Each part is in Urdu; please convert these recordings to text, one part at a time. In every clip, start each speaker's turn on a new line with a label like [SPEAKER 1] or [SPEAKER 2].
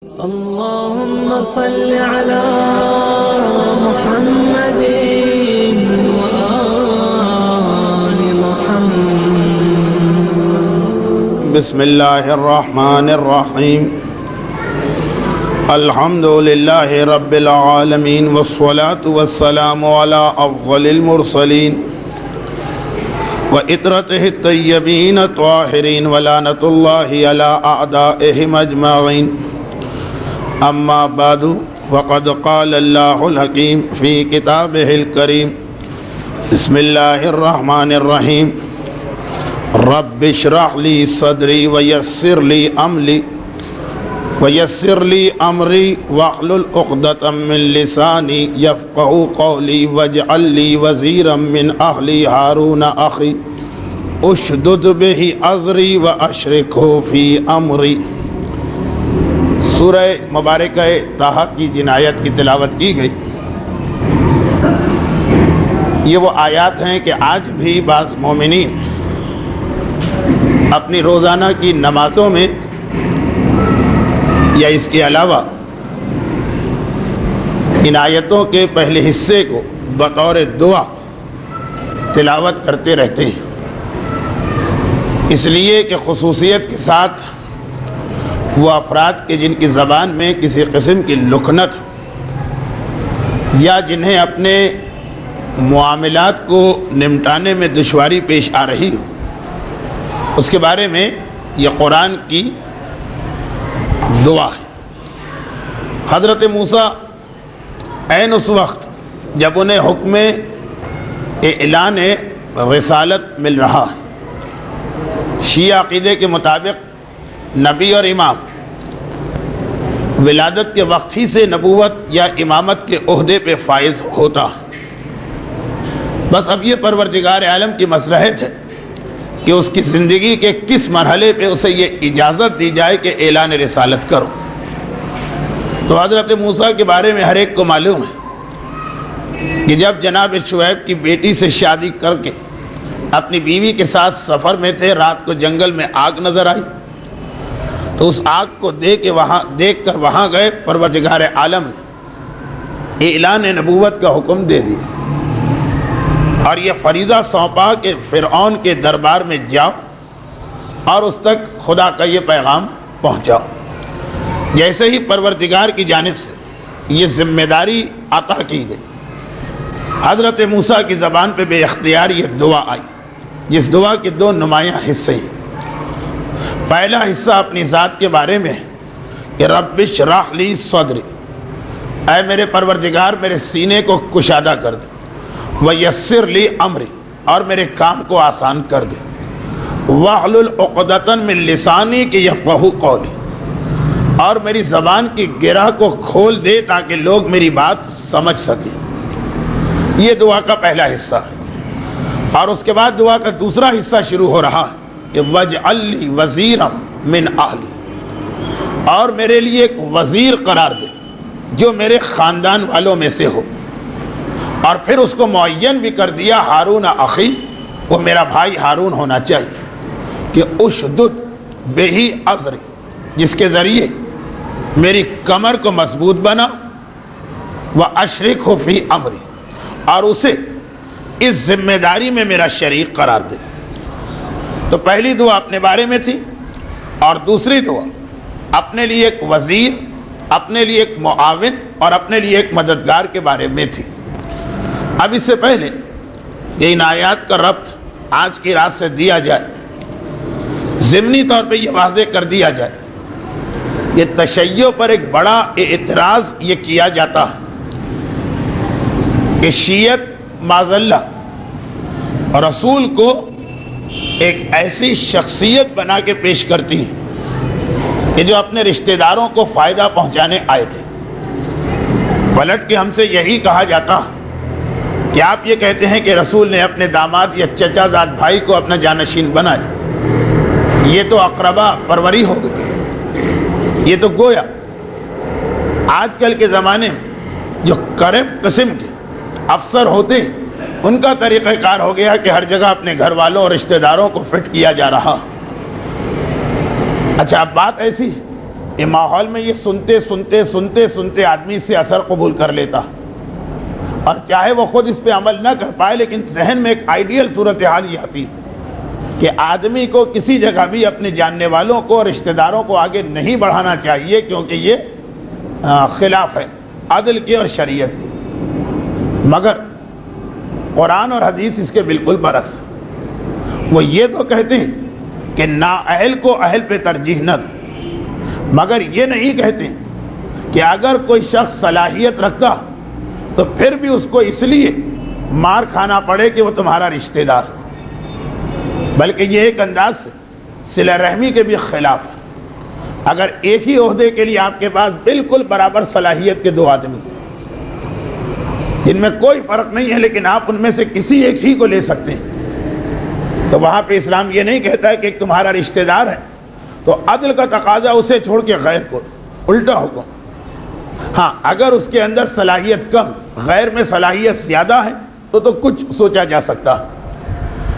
[SPEAKER 1] اللهم صل على محمد وآل محمد.
[SPEAKER 2] بسم الله الرحمن الرحيم. الحمد لله رب العالمين والصلاة والسلام على أفضل المرسلين وإطرته الطيبين الطاهرين ولعنة الله على أعدائهم أجمعين. أما بعد فقد قال الله الحكيم في كتابه الكريم. بسم الله الرحمن الرحيم. رب اشرح لي صدري ويسر لي أمري واحلل عقدة من لساني يفقهوا قولي واجعل لي وزيرا من أهلي هارون أخي اشدد به أزري وأشركه في أمري. سورہ مبارکہ طٰہٰ کی جن آیت کی تلاوت کی گئی، یہ وہ آیات ہیں کہ آج بھی بعض مومنین اپنی روزانہ کی نمازوں میں یا اس کے علاوہ ان آیتوں کے پہلے حصے کو بطور دعا تلاوت کرتے رہتے ہیں، اس لیے کہ خصوصیت کے ساتھ وہ افراد کے جن کی زبان میں کسی قسم کی لکنت یا جنہیں اپنے معاملات کو نمٹانے میں دشواری پیش آ رہی ہو، اس کے بارے میں یہ قرآن کی دعا ہے. حضرت موسیٰ عین اس وقت جب انہیں حکم اعلان رسالت مل رہا ہے، شیعہ عقیدے کے مطابق نبی اور امام ولادت کے وقت ہی سے نبوت یا امامت کے عہدے پہ فائز ہوتا، بس اب یہ پروردگار عالم کی مصلحت ہے کہ اس کی زندگی کے کس مرحلے پہ اسے یہ اجازت دی جائے کہ اعلان رسالت کرو. تو حضرت موسیٰ کے بارے میں ہر ایک کو معلوم ہے کہ جب جناب شعیب کی بیٹی سے شادی کر کے اپنی بیوی کے ساتھ سفر میں تھے، رات کو جنگل میں آگ نظر آئی تو اس آگ کو دیکھ کر وہاں گئے. پروردگار عالم اعلان نبوت کا حکم دے دیا اور یہ فریضہ سونپا کہ فرعون کے دربار میں جاؤ اور اس تک خدا کا یہ پیغام پہنچاؤ. جیسے ہی پروردگار کی جانب سے یہ ذمہ داری عطا کی گئی، حضرت موسیٰ کی زبان پہ بے اختیار یہ دعا آئی، جس دعا کے دو نمایاں حصے ہیں. پہلا حصہ اپنی ذات کے بارے میں کہ رب اشرح لی صدری، اے میرے پروردگار میرے سینے کو کشادہ کر دے، ویسر لی امری، اور میرے کام کو آسان کر دے، واحلل عقدۃ من لسانی کہ یفقہوا قولی، اور میری زبان کی گرہ کو کھول دے تاکہ لوگ میری بات سمجھ سکیں. یہ دعا کا پہلا حصہ ہے. اور اس کے بعد دعا کا دوسرا حصہ شروع ہو رہا ہے کہ وَاجْعَلْ لِي وَزِيرًا مِّنْ أَهْلِي، اور میرے لیے ایک وزیر قرار دے جو میرے خاندان والوں میں سے ہو. اور پھر اس کو معین بھی کر دیا ہارون اخی، وہ میرا بھائی ہارون ہونا چاہیے، کہ اشدد بہ ازری، جس کے ذریعے میری کمر کو مضبوط بنا، واشرکہ فی امری، اور اسے اس ذمہ داری میں میرا شریک قرار دے. تو پہلی دعا اپنے بارے میں تھی اور دوسری دعا اپنے لیے ایک وزیر، اپنے لیے ایک معاون اور اپنے لیے ایک مددگار کے بارے میں تھی. اب اس سے پہلے کہ ان آیات کا ربط آج کی رات سے دیا جائے، ضمنی طور پہ یہ واضح کر دیا جائے کہ تشیع پر ایک بڑا اعتراض یہ کیا جاتا ہے کہ شیعت معاذ اللہ رسول کو ایک ایسی شخصیت بنا کے پیش کرتی ہے کہ جو اپنے رشتہ داروں کو فائدہ پہنچانے آئے تھے. پلٹ کے ہم سے یہی کہا جاتا ہے کہ آپ یہ کہتے ہیں کہ رسول نے اپنے داماد یا چچا زاد بھائی کو اپنا جانشین بنایا، یہ تو اقربا پروری ہو گئی. یہ تو گویا آج کل کے زمانے میں جو کرپٹ قسم کے افسر ہوتے ہیں ان کا طریقہ کار ہو گیا کہ ہر جگہ اپنے گھر والوں اور رشتہ داروں کو فٹ کیا جا رہا. اچھا اب بات ایسی یہ ماحول میں یہ سنتے سنتے سنتے سنتے آدمی سے اثر قبول کر لیتا، اور چاہے وہ خود اس پہ عمل نہ کر پائے، لیکن ذہن میں ایک آئیڈیل صورتحال یہ آتی کہ آدمی کو کسی جگہ بھی اپنے جاننے والوں کو، رشتہ داروں کو آگے نہیں بڑھانا چاہیے، کیونکہ یہ خلاف ہے عدل کی اور شریعت کی۔ مگر قرآن اور حدیث اس کے بالکل برعکس، وہ یہ تو کہتے ہیں کہ نااہل کو اہل پہ ترجیح نہ دو، مگر یہ نہیں کہتے کہ اگر کوئی شخص صلاحیت رکھتا تو پھر بھی اس کو اس لیے مار کھانا پڑے کہ وہ تمہارا رشتہ دار ہے، بلکہ یہ ایک انداز سے صلہ رحمی کے بھی خلاف ہے۔ اگر ایک ہی عہدے کے لیے آپ کے پاس بالکل برابر صلاحیت کے دو آدمی جن میں کوئی فرق نہیں ہے، لیکن آپ ان میں سے کسی ایک ہی کو لے سکتے ہیں، تو وہاں پہ اسلام یہ نہیں کہتا ہے کہ ایک تمہارا رشتہ دار ہے تو عدل کا تقاضا اسے چھوڑ کے غیر کو، الٹا حکم۔ ہاں اگر اس کے اندر صلاحیت کم، غیر میں صلاحیت زیادہ ہے تو کچھ سوچا جا سکتا،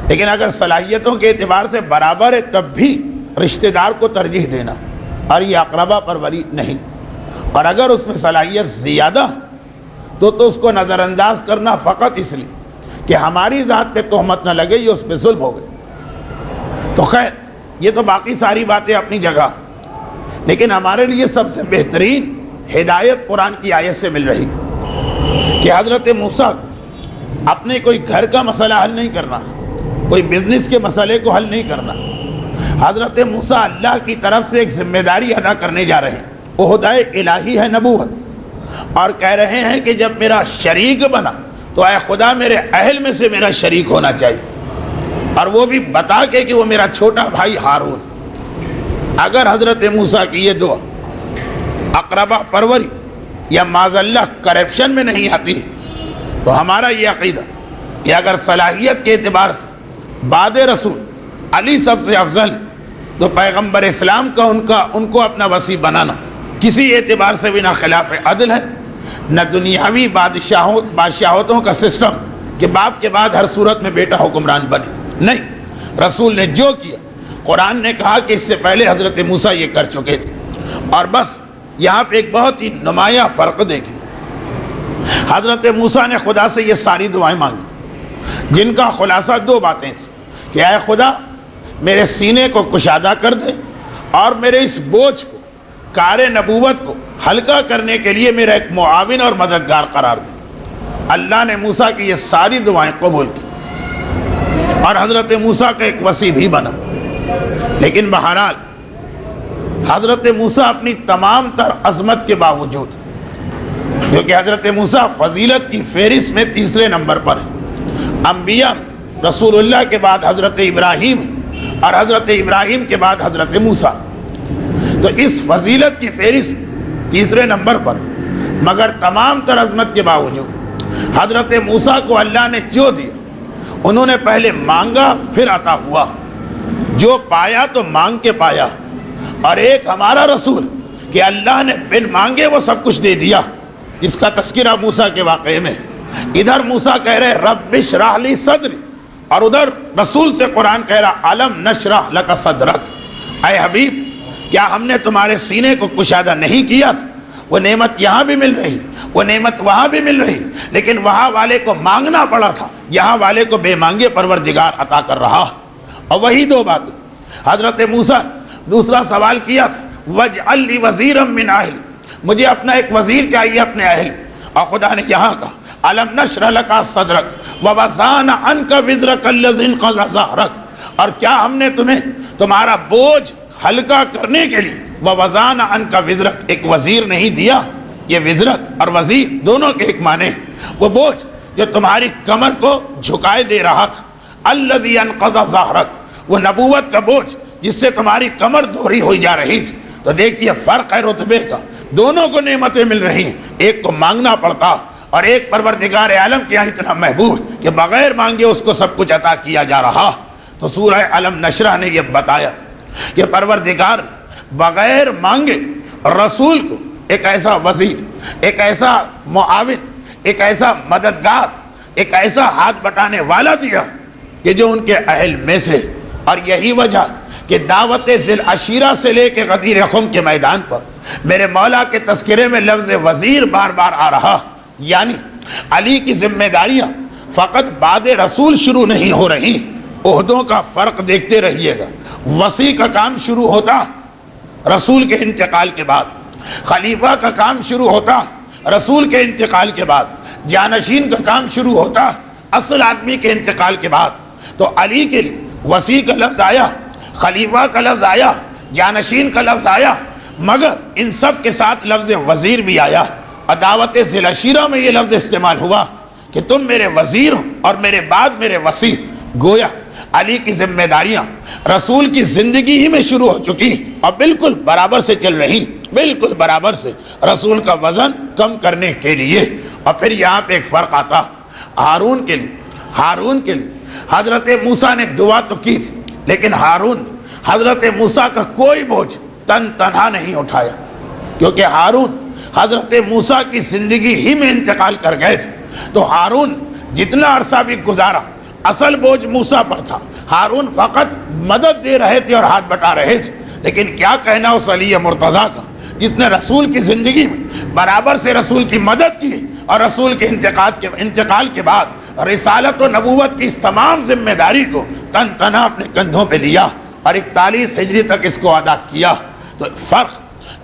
[SPEAKER 2] لیکن اگر صلاحیتوں کے اعتبار سے برابر ہے تب بھی رشتہ دار کو ترجیح دینا، اور یہ اقربا پروری نہیں۔ اور اگر اس میں صلاحیت زیادہ تو اس کو نظر انداز کرنا فقط اس لیے کہ ہماری ذات پہ تہمت نہ لگے، یہ اس پہ ظلم ہو گئے۔ تو خیر یہ تو باقی ساری باتیں اپنی جگہ، لیکن ہمارے لیے سب سے بہترین ہدایت قرآن کی آیت سے مل رہی کہ حضرت موسیٰ اپنے کوئی گھر کا مسئلہ حل نہیں کرنا، کوئی بزنس کے مسئلے کو حل نہیں کرنا، حضرت موسیٰ اللہ کی طرف سے ایک ذمہ داری ادا کرنے جا رہے ہیں، عہدہ الہی ہے نبوت، اور کہہ رہے ہیں کہ جب میرا شریک بنا تو اے خدا میرے اہل میں سے میرا شریک ہونا چاہیے، اور وہ بھی بتا کے کہ وہ میرا چھوٹا بھائی ہارون۔ اگر حضرت موسیٰ کی یہ دعا اقربا پروری یا معاذ اللہ کرپشن میں نہیں آتی تو ہمارا یہ عقیدہ کہ اگر صلاحیت کے اعتبار سے بعد رسول علی سب سے افضل تو پیغمبر اسلام کا ان کو اپنا وصی بنانا کسی اعتبار سے بھی نہ خلاف عدل ہے، نہ دنیاوی بادشاہتوں کا سسٹم کہ باپ کے بعد ہر صورت میں بیٹا حکمران بنے، نہیں، رسول نے جو کیا قرآن نے کہا کہ اس سے پہلے حضرت موسیٰ یہ کر چکے تھے۔ اور بس یہاں پہ ایک بہت ہی نمایاں فرق دیکھیں، حضرت موسیٰ نے خدا سے یہ ساری دعائیں مانگی جن کا خلاصہ دو باتیں تھیں کہ اے خدا میرے سینے کو کشادہ کر دے اور میرے اس بوجھ کو، کار نبوت کو ہلکا کرنے کے لیے میرا ایک معاون اور مددگار قرار دے۔ اللہ نے موسیٰ کی یہ ساری دعائیں قبول کی اور حضرت موسیٰ کا ایک وصی بھی بنا۔ لیکن بہرحال حضرت موسیٰ اپنی تمام تر عظمت کے باوجود، کیونکہ حضرت موسیٰ فضیلت کی فہرست میں تیسرے نمبر پر ہے، انبیاء رسول اللہ کے بعد حضرت ابراہیم اور حضرت ابراہیم کے بعد حضرت موسیٰ، تو اس فضیلت کی فہرست تیسرے نمبر پر، مگر تمام تر عظمت کے باوجود حضرت موسیٰ کو اللہ نے جو دیا انہوں نے پہلے مانگا پھر عطا ہوا، جو پایا تو مانگ کے پایا، اور ایک ہمارا رسول کہ اللہ نے بن مانگے وہ سب کچھ دے دیا، جس کا تذکرہ موسیٰ کے واقعے میں، ادھر موسیٰ کہہ رہے رب اشرح لی صدری، اور ادھر رسول سے قرآن کہہ رہا الم نشرح لک صدرک، اے حبیب کیا ہم نے تمہارے سینے کو کشادہ نہیں کیا تھا؟ وہ نعمت یہاں بھی مل رہی، وہ نعمت وہاں بھی مل رہی، لیکن وہاں والے کو مانگنا پڑا تھا، یہاں والے کو بے مانگے پروردگار عطا کر رہا۔ اور وہی دو باتیں حضرت موسیٰ دوسرا سوال کیا تھا وَاجْعَلْ لِي وَزِيرًا مِّنْ أَهْلِي، مجھے اپنا ایک وزیر چاہیے اپنے اہل، اور خدا نے یہاں کہا أَلَمْ نَشْرَحْ لَكَ صَدْرَكَ وَوَضَعْنَا عَنْكَ وِزْرَكَ الَّذِي انقَضَ ظَهْرَكَ، اور کیا ہم نے تمہیں تمہارا بوجھ ہلکا کرنے کے لیے وَوَضَعْنَا عَنْكَ وِزْرَكَ ایک وزیر نہیں دیا؟ یہ وزرت اور وزیر دونوں کے ایک معنی، وہ بوجھ جو تمہاری کمر کو جھکائے دے رہا تھا، الَّذِي انقَضَ ظَهْرَكَ وہ نبوت کا بوجھ جس سے تمہاری کمر دوہری ہوئی جا رہی تھی۔ تو دیکھیے فرق ہے رتبے کا، دونوں کو نعمتیں مل رہی ہیں، ایک کو مانگنا پڑتا اور ایک پروردگار عالم کے یہاں اتنا محبوب کہ بغیر مانگے اس کو سب کچھ عطا کیا جا رہا۔ تو سورہ الم نشرح نے یہ بتایا کہ پروردگار بغیر مانگے رسول کو ایک ایسا وزیر، ایک ایسا معاون، ایک ایسا مددگار، ایک ایسا ہاتھ بٹانے والا دیا کہ جو ان کے اہل میں سے، اور یہی وجہ کہ دعوت ذی العشیرہ سے لے کے غدیر خم کے میدان پر میرے مولا کے تذکرے میں لفظ وزیر بار بار آ رہا، یعنی علی کی ذمہ داریاں فقط بعد رسول شروع نہیں ہو رہی، عہدوں کا فرق دیکھتے رہیے گا۔ وصی کا کام شروع ہوتا رسول کے انتقال کے بعد، خلیفہ کا کام شروع ہوتا رسول کے انتقال کے بعد، جانشین کا کام شروع ہوتا اصل آدمی کے انتقال کے بعد۔ تو علی کے لیے وصی کا لفظ آیا، خلیفہ کا لفظ آیا، جانشین کا لفظ آیا، مگر ان سب کے ساتھ لفظ وزیر بھی آیا۔ اور دعوت ذی العشیرہ میں یہ لفظ استعمال ہوا کہ تم میرے وزیر ہو اور میرے بعد میرے وصی۔ گویا علی کی ذمہ داریاں رسول کی زندگی ہی میں شروع ہو چکی اور بالکل برابر سے چل رہی، بالکل برابر سے، رسول کا وزن کم کرنے کے لیے۔ اور پھر یہاں پہ ایک فرق آتا ہارون کے لیے حضرت موسیٰ نے دعا تو کی تھی، لیکن ہارون حضرت موسیٰ کا کوئی بوجھ تنہا نہیں اٹھایا، کیونکہ ہارون حضرت موسیٰ کی زندگی ہی میں انتقال کر گئے تھے۔ تو ہارون جتنا عرصہ بھی گزارا اصل بوجھ موسیٰ پر تھا، ہارون فقط مدد دے رہے تھے اور ہاتھ بٹا رہے تھے۔ لیکن کیا کہنا اس علی مرتضیٰ کا جس نے رسول کی زندگی میں برابر سے رسول کی مدد کی اور رسول کے انتقال کے بعد رسالت و نبوت کی اس تمام ذمہ داری کو تنہا اپنے کندھوں پہ لیا اور 41 ہجری تک اس کو ادا کیا۔ تو فرق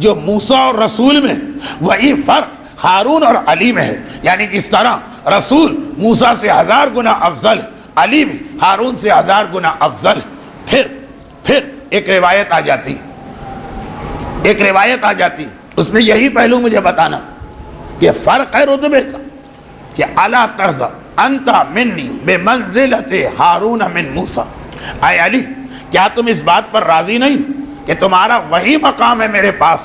[SPEAKER 2] جو موسیٰ اور رسول میں، وہی فرق ہارون اور علی میں ہے۔ یعنی جس طرح رسول موسیٰ سے 1000 گنا افضل، علی بھی ہارون سے 1000 گنا افضل۔ پھر ایک روایت آ جاتی اس میں یہی پہلو مجھے بتانا کہ فرق ہے رتبے کا، کہ الا ترضى انت منی بمنزلۃ ہارون من موسیٰ۔ اے علی، کیا تم اس بات پر راضی نہیں کہ تمہارا وہی مقام ہے میرے پاس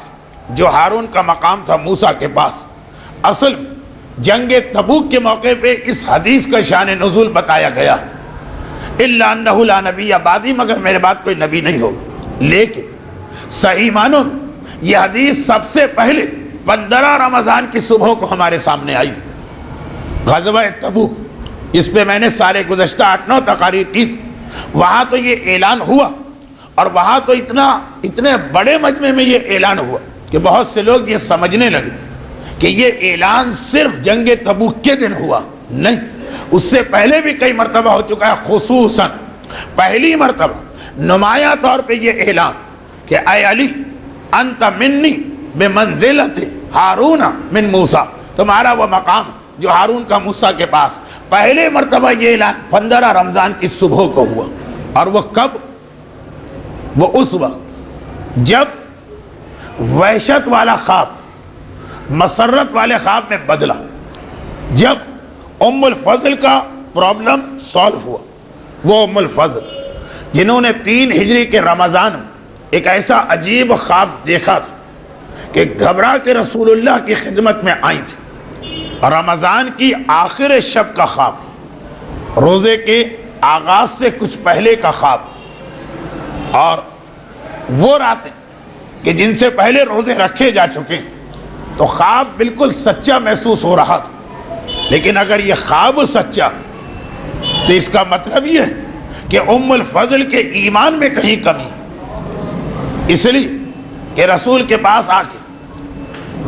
[SPEAKER 2] جو ہارون کا مقام تھا موسیٰ کے پاس؟ اصل جنگ تبوک کے موقع پہ اس حدیث کا شان نزول بتایا گیا، الا انہ لا نبی بعدی، مگر میرے بعد کوئی نبی نہیں ہوگا۔ لیکن صحیح معنوں میں یہ حدیث سب سے پہلے 15 رمضان کی صبح کو ہمارے سامنے آئی، غزوہ تبوک۔ اس پہ میں نے سارے گزشتہ 8-9 تقاریر کی تھی۔ وہاں تو یہ اعلان ہوا، اور وہاں تو اتنے بڑے مجمع میں یہ اعلان ہوا کہ بہت سے لوگ یہ سمجھنے لگے کہ یہ اعلان صرف جنگ تبوک کے دن ہوا۔ نہیں، اس سے پہلے بھی کئی مرتبہ ہو چکا ہے۔ خصوصاً پہلی مرتبہ نمایاں طور پہ یہ اعلان کہ اے علی انت منی بمنزلۃ ہارون من موسیٰ، تمہارا وہ مقام جو ہارون کا موسیٰ کے پاس۔ پہلے مرتبہ یہ اعلان 15 رمضان کی صبح کو ہوا، اور وہ کب؟ وہ اس وقت جب وحشت والا خواب مسرت والے خواب میں بدلا، جب ام الفضل کا پرابلم سالو ہوا۔ وہ ام الفضل جنہوں نے 3 ہجری کے رمضان میں ایک ایسا عجیب خواب دیکھا تھا کہ گھبرا کے رسول اللہ کی خدمت میں آئی تھی۔ رمضان کی آخر شب کا خواب، روزے کے آغاز سے کچھ پہلے کا خواب، اور وہ راتیں کہ جن سے پہلے روزے رکھے جا چکے، تو خواب بالکل سچا محسوس ہو رہا تھا۔ لیکن اگر یہ خواب سچا تو اس کا مطلب یہ ہے کہ ام الفضل کے ایمان میں کہیں کمی، اس لیے کہ رسول کے پاس آ کے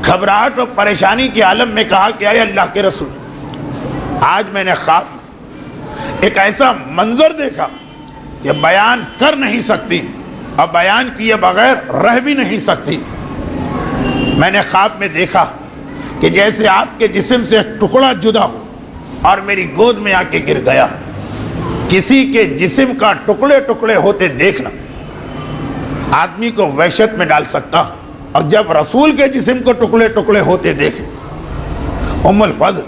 [SPEAKER 2] گھبراہٹ اور پریشانی کے عالم میں کہا کہ اے اللہ کے رسول، آج میں نے خواب میں ایک ایسا منظر دیکھا کہ بیان کر نہیں سکتی اور بیان کیے بغیر رہ بھی نہیں سکتی۔ میں نے خواب میں دیکھا کہ جیسے آپ کے جسم سے ایک ٹکڑا جدا ہو اور میری گود میں آ کے گر گیا۔ کسی کے جسم کا ٹکڑے ٹکڑے ہوتے دیکھنا آدمی کو وحشت میں ڈال سکتا، اور جب رسول کے جسم کو ٹکڑے ٹکڑے ہوتے دیکھے، ام الفضل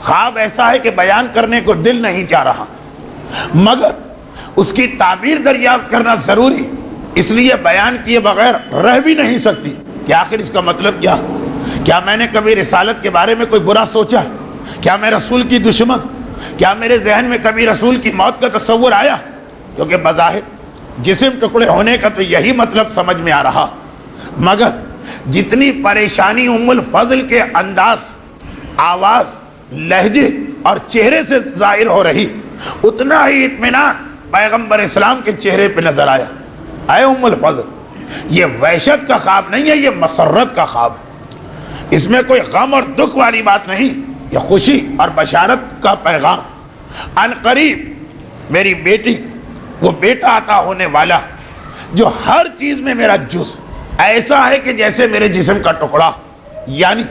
[SPEAKER 2] خواب ایسا ہے کہ بیان کرنے کو دل نہیں چاہ رہا، مگر اس کی تعبیر دریافت کرنا ضروری، اس لیے بیان کیے بغیر رہ بھی نہیں سکتی کہ آخر اس کا مطلب کیا میں نے کبھی رسالت کے بارے میں کوئی برا سوچا؟ کیا میں رسول کی دشمن؟ کیا میرے ذہن میں کبھی رسول کی موت کا تصور آیا؟ کیونکہ بظاہر جسم ٹکڑے ہونے کا تو یہی مطلب سمجھ میں آ رہا، مگر جتنی پریشانی ام الفضل کے انداز، آواز، لہجے اور چہرے سے ظاہر ہو رہی، اتنا ہی اطمینان پیغمبر اسلام کے چہرے پہ نظر آیا۔ اے ام الفضل، یہ وحشت کا خواب نہیں ہے، یہ مسرت کا خواب ہے۔ اس میں کوئی غم اور دکھ والی بات نہیں، یہ خوشی اور بشارت کا پیغام۔ ان قریب میری بیٹی، وہ بیٹا عطا ہونے والا جو ہر چیز میں میرا جز ایسا ہے کہ جیسے میرے جسم کا ٹکڑا، یعنی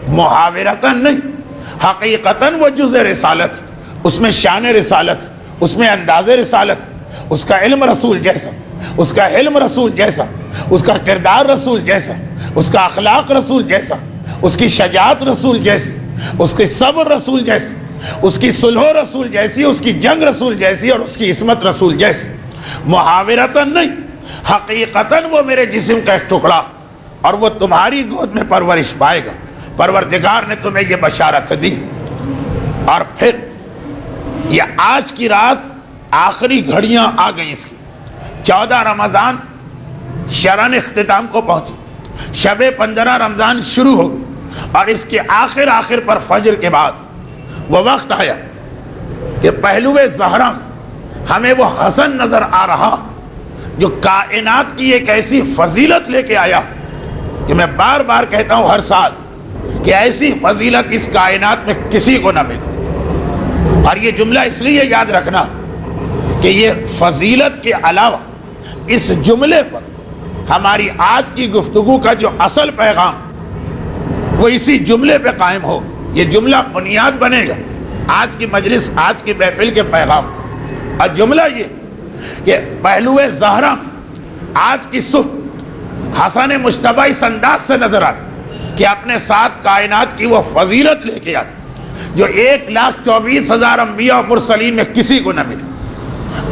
[SPEAKER 2] محاورتاً نہیں، حقیقتاً وہ جز رسالت، اس میں شان رسالت، اس میں انداز رسالت، اس کا علم رسول جیسا، اس کا علم رسول جیسا، اس کا کردار رسول جیسا، اس کا اخلاق رسول جیسا، اس کی شجاعت رسول جیسی، اس کی صبر رسول جیسی، اس کی صلح رسول جیسی، اس کی جنگ رسول جیسی، اور اس کی عصمت رسول جیسی۔ محاورتاً نہیں، حقیقتاً وہ میرے جسم کا ایک ٹکڑا، اور وہ تمہاری گود میں پرورش پائے گا۔ پروردگار نے تمہیں یہ بشارت دی۔ اور پھر یہ آج کی رات آخری گھڑیاں آ گئیں اس کی، 14 رمضان شرن اختتام کو پہنچی، شب 15 رمضان شروع ہو گئی، اور اس کے آخر پر فجر کے بعد وہ وقت آیا کہ پہلو زہرا ہمیں وہ حسن نظر آ رہا جو کائنات کی ایک ایسی فضیلت لے کے آیا کہ میں بار بار کہتا ہوں ہر سال کہ ایسی فضیلت اس کائنات میں کسی کو نہ ملے۔ اور یہ جملہ اس لیے یاد رکھنا کہ یہ فضیلت کے علاوہ اس جملے پر ہماری آج کی گفتگو کا جو اصل پیغام وہ اسی جملے پہ قائم ہو۔ یہ جملہ بنیاد بنے گا آج کی مجلس، آج کی محفل کے پیغام۔ اور جملہ یہ کہ پہلو زہرا آج کی صبح حسن مجتبی اس انداز سے نظر آئے کہ اپنے ساتھ کائنات کی وہ فضیلت لے کے آئے جو 1,24,000 انبیاء اور مرسلین میں کسی کو نہ ملی۔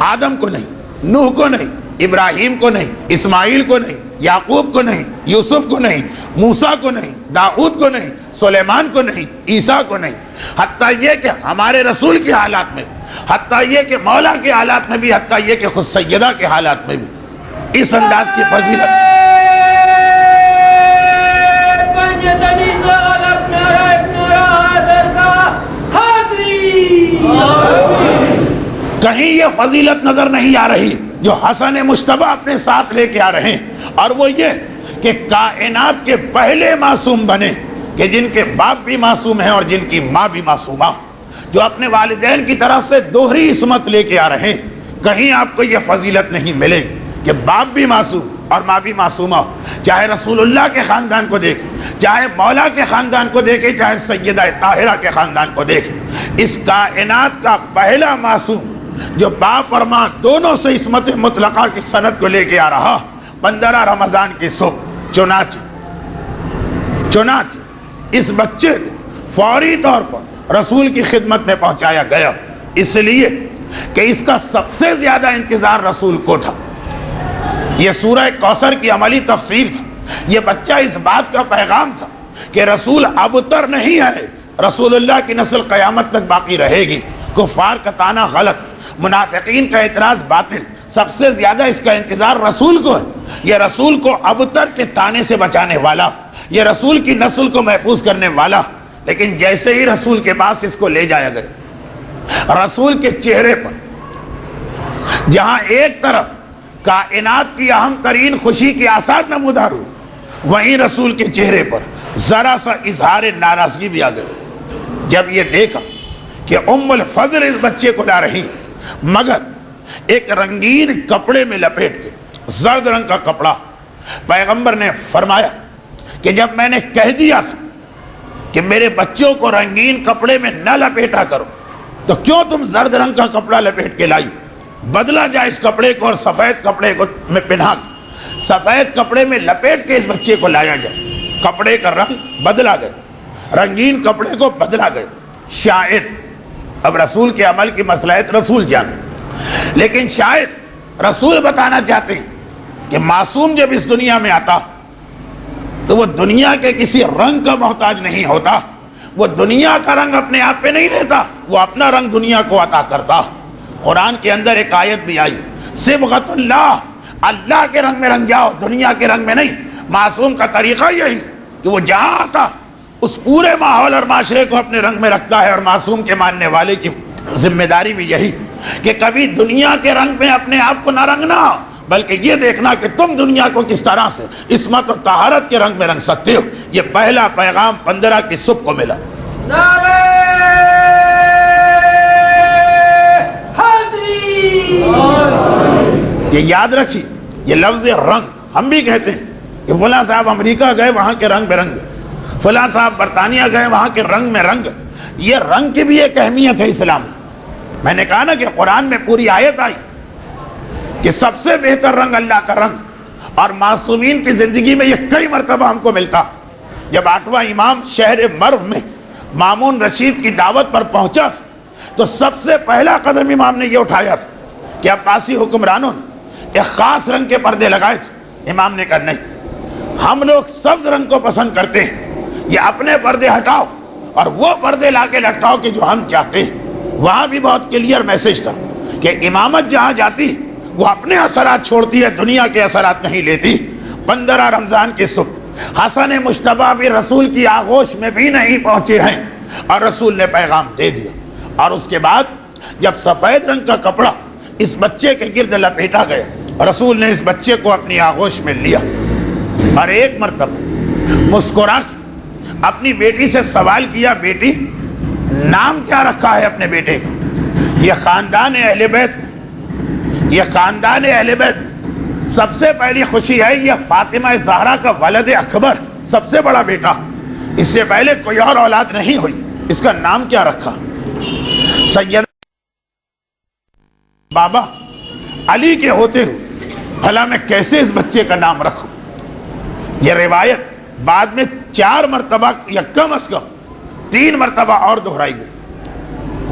[SPEAKER 2] آدم کو نہیں، نوح کو نہیں، ابراہیم کو نہیں، اسماعیل کو نہیں، یعقوب کو نہیں، یوسف کو نہیں، موسیٰ کو نہیں، داؤد کو نہیں، سلیمان کو نہیں، عیسیٰ کو نہیں، حتیٰ یہ کہ ہمارے رسول کے حالات میں، حتیٰ یہ کہ مولا کے حالات میں بھی، حتیٰ یہ کہ خود سیدہ کے حالات میں بھی اس انداز کی فضیلت۔ کہیں یہ فضیلت نظر نہیں آ رہی جو حسن مجتبی اپنے ساتھ لے کے آ رہے ہیں، اور وہ یہ کہ کائنات کے پہلے معصوم بنے کہ جن کے باپ بھی معصوم ہیں اور جن کی ماں بھی معصومہ، جو اپنے والدین کی طرف سے دوہری عصمت لے کے آ رہے ہیں۔ کہیں آپ کو یہ فضیلت نہیں ملے گی کہ باپ بھی معصوم اور ماں بھی معصومہ ہو۔ چاہے رسول اللہ کے خاندان کو دیکھیں، چاہے مولا کے خاندان کو دیکھیں، چاہے سیدہ طاہرہ کے خاندان کو دیکھیں، اس کائنات کا پہلا معصوم جو باپ اور ماں دونوں سے عصمت مطلقہ کی سند کو لے کے آ رہا، 15 رمضان کی صبح چنانچہ اس بچے کو فوری طور پر رسول کی خدمت میں پہنچایا گیا، اس لیے کہ اس کا سب سے زیادہ انتظار رسول کو تھا۔ یہ سورہ کوثر کی عملی تفسیر تھا، یہ بچہ اس بات کا پیغام تھا کہ رسول ابتر نہیں ہے، رسول اللہ کی نسل قیامت تک باقی رہے گی۔ کفار کا طعنہ غلط، منافقین کا اعتراض باطل، سب سے زیادہ اس کا انتظار رسول کو ہے۔ یہ رسول کو ابتر کے طعنے سے بچانے والا، یہ رسول کی نسل کو محفوظ کرنے والا۔ لیکن جیسے ہی رسول کے پاس اس کو لے جایا گیا، رسول کے چہرے پر جہاں ایک طرف کائنات کی اہم ترین خوشی کے آثار نمودار ہوئے، وہیں رسول کے چہرے پر ذرا سا اظہار ناراضگی بھی آ گیا جب یہ دیکھا کہ ام الفضل اس بچے کو لا رہی، مگر ایک رنگین کپڑے میں لپیٹ کے، زرد رنگ کا کپڑا۔ پیغمبر نے فرمایا کہ جب میں نے کہہ دیا تھا کہ میرے بچوں کو رنگین کپڑے میں نہ لپیٹا کرو، تو کیوں تم زرد رنگ کا کپڑا لپیٹ کے لائی؟ بدلا جائے اس کپڑے کو اور سفید کپڑے کو میں پہنا، سفید کپڑے میں لپیٹ کے اس بچے کو لایا جائے۔ کپڑے کا رنگ بدلا گیا، رنگین کپڑے کو بدلا گیا۔ شاید اب رسول کے عمل کی مصلحت رسول جانے، لیکن شاید رسول بتانا چاہتے ہیں کہ معصوم جب اس دنیا میں آتا تو وہ دنیا کے کسی رنگ کا محتاج نہیں ہوتا، وہ دنیا کا رنگ اپنے آپ پہ نہیں لیتا، وہ اپنا رنگ دنیا کو عطا کرتا۔ قرآن کے اندر ایک آیت بھی آئی، صبغۃ اللہ، اللہ کے رنگ میں رنگ جاؤ، دنیا کے رنگ میں نہیں۔ معصوم کا طریقہ یہی کہ وہ جہاں آتا اس پورے ماحول اور معاشرے کو اپنے رنگ میں رکھتا ہے، اور معصوم کے ماننے والے کی ذمہ داری بھی یہی کہ کبھی دنیا کے رنگ میں اپنے آپ کو نہ رنگنا، بلکہ یہ دیکھنا کہ تم دنیا کو کس طرح سے عصمت و طہارت کے رنگ میں رنگ سکتے ہو. یہ پہلا پیغام 15 کی صبح کو ملا. یہ یاد رکھیے, یہ لفظ رنگ ہم بھی کہتے ہیں کہ فلاں صاحب امریکہ گئے وہاں کے رنگ برنگ, فلاں صاحب برطانیہ گئے وہاں کے رنگ میں رنگ. یہ رنگ کی بھی ایک اہمیت ہے اسلام میں. میں نے کہا نا کہ قرآن میں پوری آیت آئی کہ سب سے بہتر رنگ اللہ کا رنگ, اور معصومین کی زندگی میں یہ کئی مرتبہ ہم کو ملتا. جب 8واں امام شہر مرو میں مامون رشید کی دعوت پر پہنچا تو سب سے پہلا قدم امام نے یہ اٹھایا تھا کہ عباسی حکمرانوں نے ایک خاص رنگ کے پردے لگائے تھے. امام نے کہا نہیں, ہم لوگ سبز رنگ کو پسند کرتے ہیں, یہ اپنے پردے ہٹاؤ اور وہ پردے لا کے لٹکاؤ کہ جو ہم چاہتے ہیں. وہاں بھی بہت کلیئر میسج تھا کہ امامت جہاں جاتی وہ اپنے اثرات چھوڑتی ہے, دنیا کے اثرات نہیں لیتی. 15 رمضان کی صبح حسن مجتبیٰ بھی رسول کی آغوش میں بھی نہیں پہنچے ہیں اور رسول نے پیغام دے دیا. اور اس کے بعد جب سفید رنگ کا کپڑا اس بچے کے گرد لپیٹا گیا, رسول نے اس بچے کو اپنی آغوش میں لیا اور ایک مرتبہ مسکرا اپنی بیٹی سے سوال کیا, بیٹی نام کیا رکھا ہے اپنے بیٹے کا؟ یہ خاندان اہل بیت سب سے پہلی خوشی ہے, یہ فاطمہ زہرا کا ولد اکبر سب سے بڑا بیٹا, اس سے پہلے کوئی اور اولاد نہیں ہوئی, اس کا نام کیا رکھا؟ سید بابا علی کے ہوتے ہوئے بھلا میں کیسے اس بچے کا نام رکھوں؟ یہ روایت بعد میں 4 مرتبہ یا کم از کم 3 مرتبہ اور دہرائی گئی.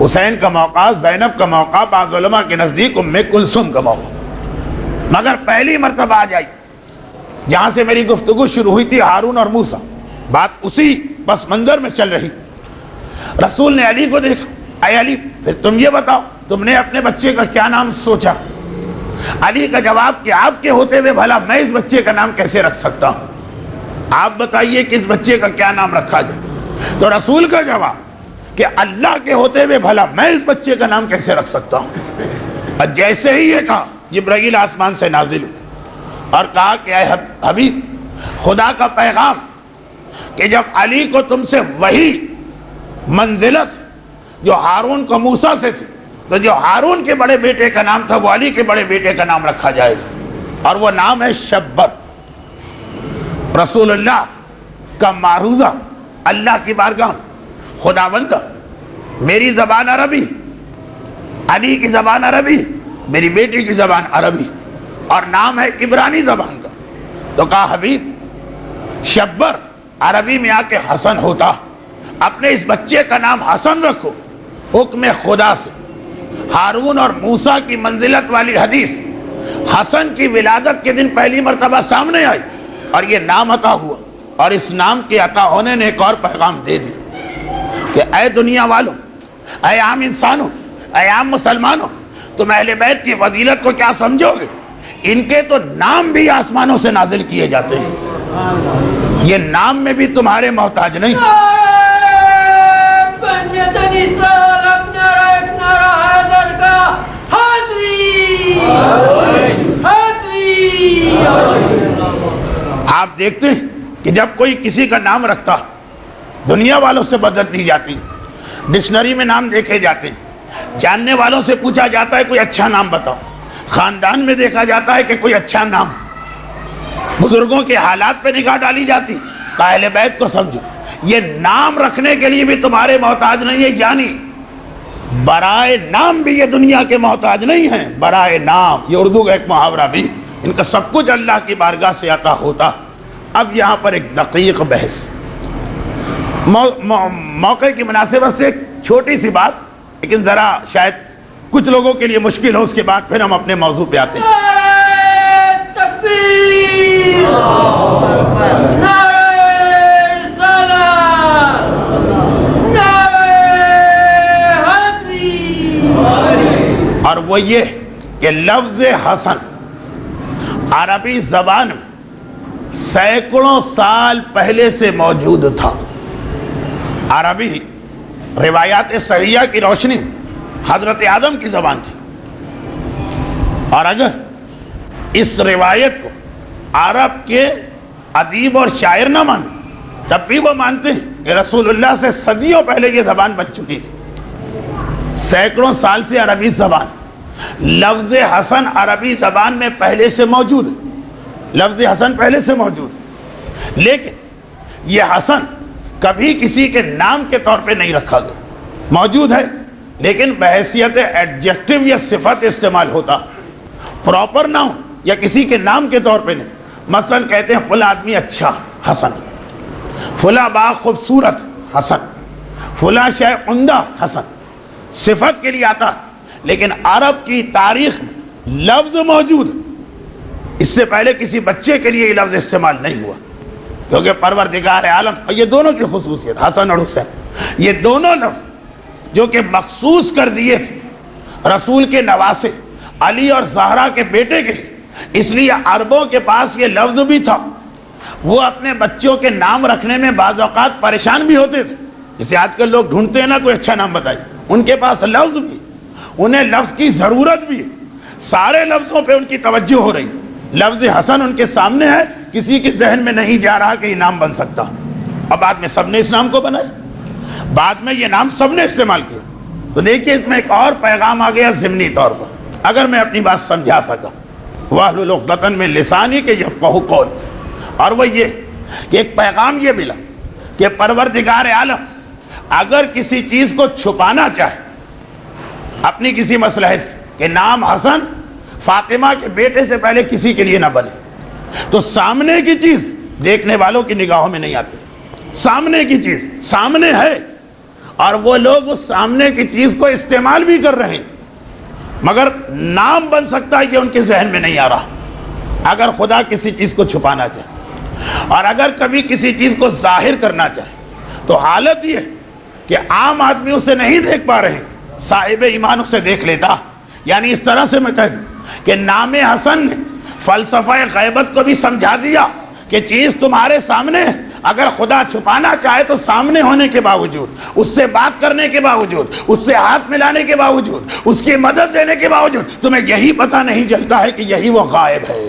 [SPEAKER 2] حسین کا موقع, زینب کا موقع, بعض علماء کے نزدیک ام کلثوم کا موقع, مگر پہلی مرتبہ آ جائی جہاں سے میری گفتگو شروع ہوئی تھی, ہارون اور موسیٰ, بات اسی پس منظر میں چل رہی. رسول نے علی کو دیکھا, اے علی پھر تم یہ بتاؤ تم نے اپنے بچے کا کیا نام سوچا؟ علی کا جواب کہ آپ کے ہوتے ہوئے بھلا میں اس بچے کا نام کیسے رکھ سکتا ہوں, آپ بتائیے کہ اس بچے کا کیا نام رکھا جائے. تو رسول کا جواب کہ اللہ کے ہوتے ہوئے بھلا میں اس بچے کا نام کیسے رکھ سکتا ہوں. اور جیسے ہی یہ کہا جبرائیل آسمان سے نازل ہوئے اور کہا کہ اے حبیب, خدا کا پیغام کہ جب علی کو تم سے وہی منزلت جو ہارون کو موسیٰ سے تھی, تو جو ہارون کے بڑے بیٹے کا نام تھا وہ علی کے بڑے بیٹے کا نام رکھا جائے گا, اور وہ نام ہے شبر. رسول اللہ کا معروضہ اللہ کی بارگاہ, خداوند میری زبان عربی, علی کی زبان عربی, میری بیٹی کی زبان عربی, اور نام ہے عبرانی زبان کا. تو کہا حبیب شبر عربی میں آ کے حسن ہوتا, اپنے اس بچے کا نام حسن رکھو. حکم خدا سے ہارون اور موسیٰ کی منزلت والی حدیث حسن کی ولادت کے دن پہلی مرتبہ سامنے آئی اور یہ نام عطا ہوا. اور اس نام کے عطا ہونے نے ایک اور پیغام دے دیا کہ اے دنیا والوں, اے عام انسانوں, اے عام مسلمانوں, تم اہل بیت کی فضیلت کو کیا سمجھو گے؟ ان کے تو نام بھی آسمانوں سے نازل کیے جاتے ہیں, یہ نام میں بھی تمہارے محتاج نہیں. آپ دیکھتے ہیں کہ جب کوئی کسی کا نام رکھتا دنیا والوں سے مدد لی جاتی, ڈکشنری میں نام دیکھے جاتے ہیں, جاننے والوں سے پوچھا جاتا ہے کوئی اچھا نام بتاؤ, خاندان میں دیکھا جاتا ہے کہ کوئی اچھا نام, بزرگوں کے حالات پہ نگاہ ڈالی جاتی. اہل بیت کو سمجھو, یہ نام رکھنے کے لیے بھی تمہارے محتاج نہیں ہے, جانی برائے نام بھی یہ دنیا کے محتاج نہیں ہیں. برائے نام یہ اردو کا ایک محاورہ بھی, ان کا سب کچھ اللہ کی بارگاہ سے عطا ہوتا. اب یہاں پر ایک دقیق بحث, موقع کی مناسبت سے ایک چھوٹی سی بات, لیکن ذرا شاید کچھ لوگوں کے لیے مشکل ہو, اس کے بعد پھر ہم اپنے موضوع پہ آتے ہیں. اور وہ یہ کہ لفظ حسن عربی زبان میں سینکڑوں سال پہلے سے موجود تھا. عربی روایات صحیحہ کی روشنی حضرت آدم کی زبان تھی, اور اگر اس روایت کو عرب کے ادیب اور شاعر نہ مانتے، تب بھی وہ مانتے ہیں کہ رسول اللہ سے صدیوں پہلے یہ زبان بن چکی تھی، سینکڑوں سال سے عربی زبان، لفظ حسن عربی زبان میں پہلے سے موجود ہے، لفظ حسن پہلے سے موجود ہے، لیکن یہ حسن کبھی کسی کے نام کے طور پہ نہیں رکھا گیا، موجود ہے لیکن بحیثیت ایڈجیکٹو یا صفت استعمال ہوتا، پراپر ناؤن یا کسی کے نام کے طور پہ نہیں۔ مثلا کہتے ہیں فلاں آدمی اچھا، حسن، فلاں باغ خوبصورت، حسن، فلاں شے عمدہ، حسن، صفت کے لیے آتا، لیکن عرب کی تاریخ میں لفظ موجود، اس سے پہلے کسی بچے کے لیے یہ لفظ استعمال نہیں ہوا، کیونکہ پروردگار عالم، اور یہ دونوں کی خصوصیت حسن اور حسین، یہ دونوں لفظ جو کہ مخصوص کر دیے تھے رسول کے نواسے علی اور زہرا کے بیٹے کے لیے، اس لیے عربوں کے پاس یہ لفظ بھی تھا، وہ اپنے بچوں کے نام رکھنے میں بعض اوقات پریشان بھی ہوتے تھے، جسے آج کل لوگ ڈھونڈتے ہیں نا کوئی اچھا نام بتائیے، ان کے پاس لفظ بھی، انہیں لفظ کی ضرورت بھی ہے، سارے لفظوں پہ ان کی توجہ ہو رہی، لفظ حسن ان کے سامنے ہے، کسی کے ذہن میں نہیں جا رہا کہ یہ نام بن سکتا، اب بعد میں سب نے اس نام کو بنایا، بعد میں یہ نام سب نے استعمال کیا۔ تو دیکھیے اس میں ایک اور پیغام آ گیا ضمنی طور پر، اگر میں اپنی بات سمجھا سکا، وَاحْلُلْ عُقْدَةً مِّن لِّسَانِي کہ يَفْقَهُوا قَوْلِي، اور وہ یہ کہ ایک پیغام یہ ملا کہ پروردگار عالم اگر کسی چیز کو چھپانا چاہے اپنی کسی مصلحت سے کہ نام حسن فاطمہ کے بیٹے سے پہلے کسی کے لیے نہ بنے، تو سامنے کی چیز دیکھنے والوں کی نگاہوں میں نہیں آتی، سامنے کی چیز سامنے ہے اور وہ لوگ اس سامنے کی چیز کو استعمال بھی کر رہے ہیں، مگر نام بن سکتا ہے یہ ان کے ذہن میں نہیں آ رہا۔ اگر خدا کسی چیز کو چھپانا چاہے اور اگر کبھی کسی چیز کو ظاہر کرنا چاہے تو حالت یہ ہے کہ عام آدمی اسے نہیں دیکھ پا رہے، صاحب ایمان اسے دیکھ لیتا۔ یعنی اس طرح سے میں کہہ دوں کہ نام حسن نے فلسفہ غیبت کو بھی سمجھا دیا کہ چیز تمہارے سامنے ہے، اگر خدا چھپانا چاہے تو سامنے ہونے کے باوجود، اس سے بات کرنے کے باوجود، اس سے ہاتھ ملانے کے باوجود، اس کی مدد دینے کے باوجود تمہیں یہی پتہ نہیں چلتا ہے کہ یہی وہ غائب ہے۔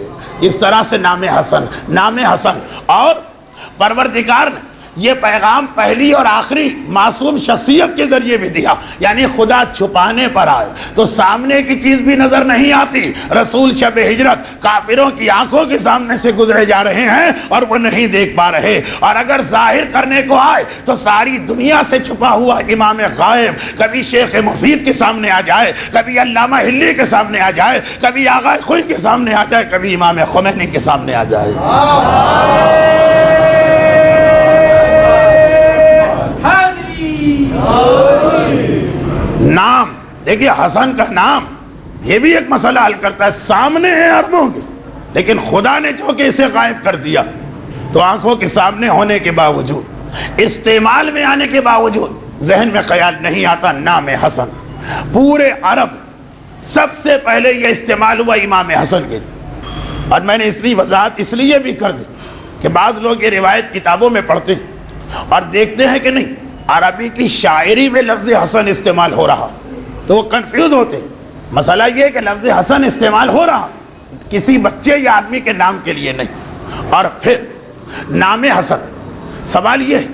[SPEAKER 2] اس طرح سے نام حسن اور پروردگار نے یہ پیغام پہلی اور آخری معصوم شخصیت کے ذریعے بھی دیا، یعنی خدا چھپانے پر آئے تو سامنے کی چیز بھی نظر نہیں آتی، رسول شب ہجرت کافروں کی آنکھوں کے سامنے سے گزرے جا رہے ہیں اور وہ نہیں دیکھ پا رہے، اور اگر ظاہر کرنے کو آئے تو ساری دنیا سے چھپا ہوا امام غائب کبھی شیخ مفید کے سامنے آ جائے، کبھی علامہ ہلی کے سامنے آ جائے، کبھی آغا خوئی کے سامنے آ جائے، کبھی امام خمینی کے سامنے آ جائے۔ نام دیکھیے، حسن کا نام یہ بھی ایک مسئلہ حل کرتا ہے، سامنے ہے عربوں کے، لیکن خدا نے جو کہ اسے غائب کر دیا تو آنکھوں کے سامنے ہونے کے باوجود، استعمال میں آنے کے باوجود ذہن میں خیال نہیں آتا نام حسن۔ پورے عرب سب سے پہلے یہ استعمال ہوا امام حسن کے لیے، اور میں نے اس لیے وضاحت اس لیے بھی کر دی کہ بعض لوگ یہ روایت کتابوں میں پڑھتے ہیں اور دیکھتے ہیں کہ نہیں عربی کی شاعری میں لفظ حسن استعمال ہو رہا تو وہ کنفیوز ہوتے ہیں۔ مسئلہ یہ ہے کہ لفظ حسن استعمال ہو رہا کسی بچے یا آدمی کے نام کے لیے نہیں، اور پھر نام حسن، سوال یہ ہے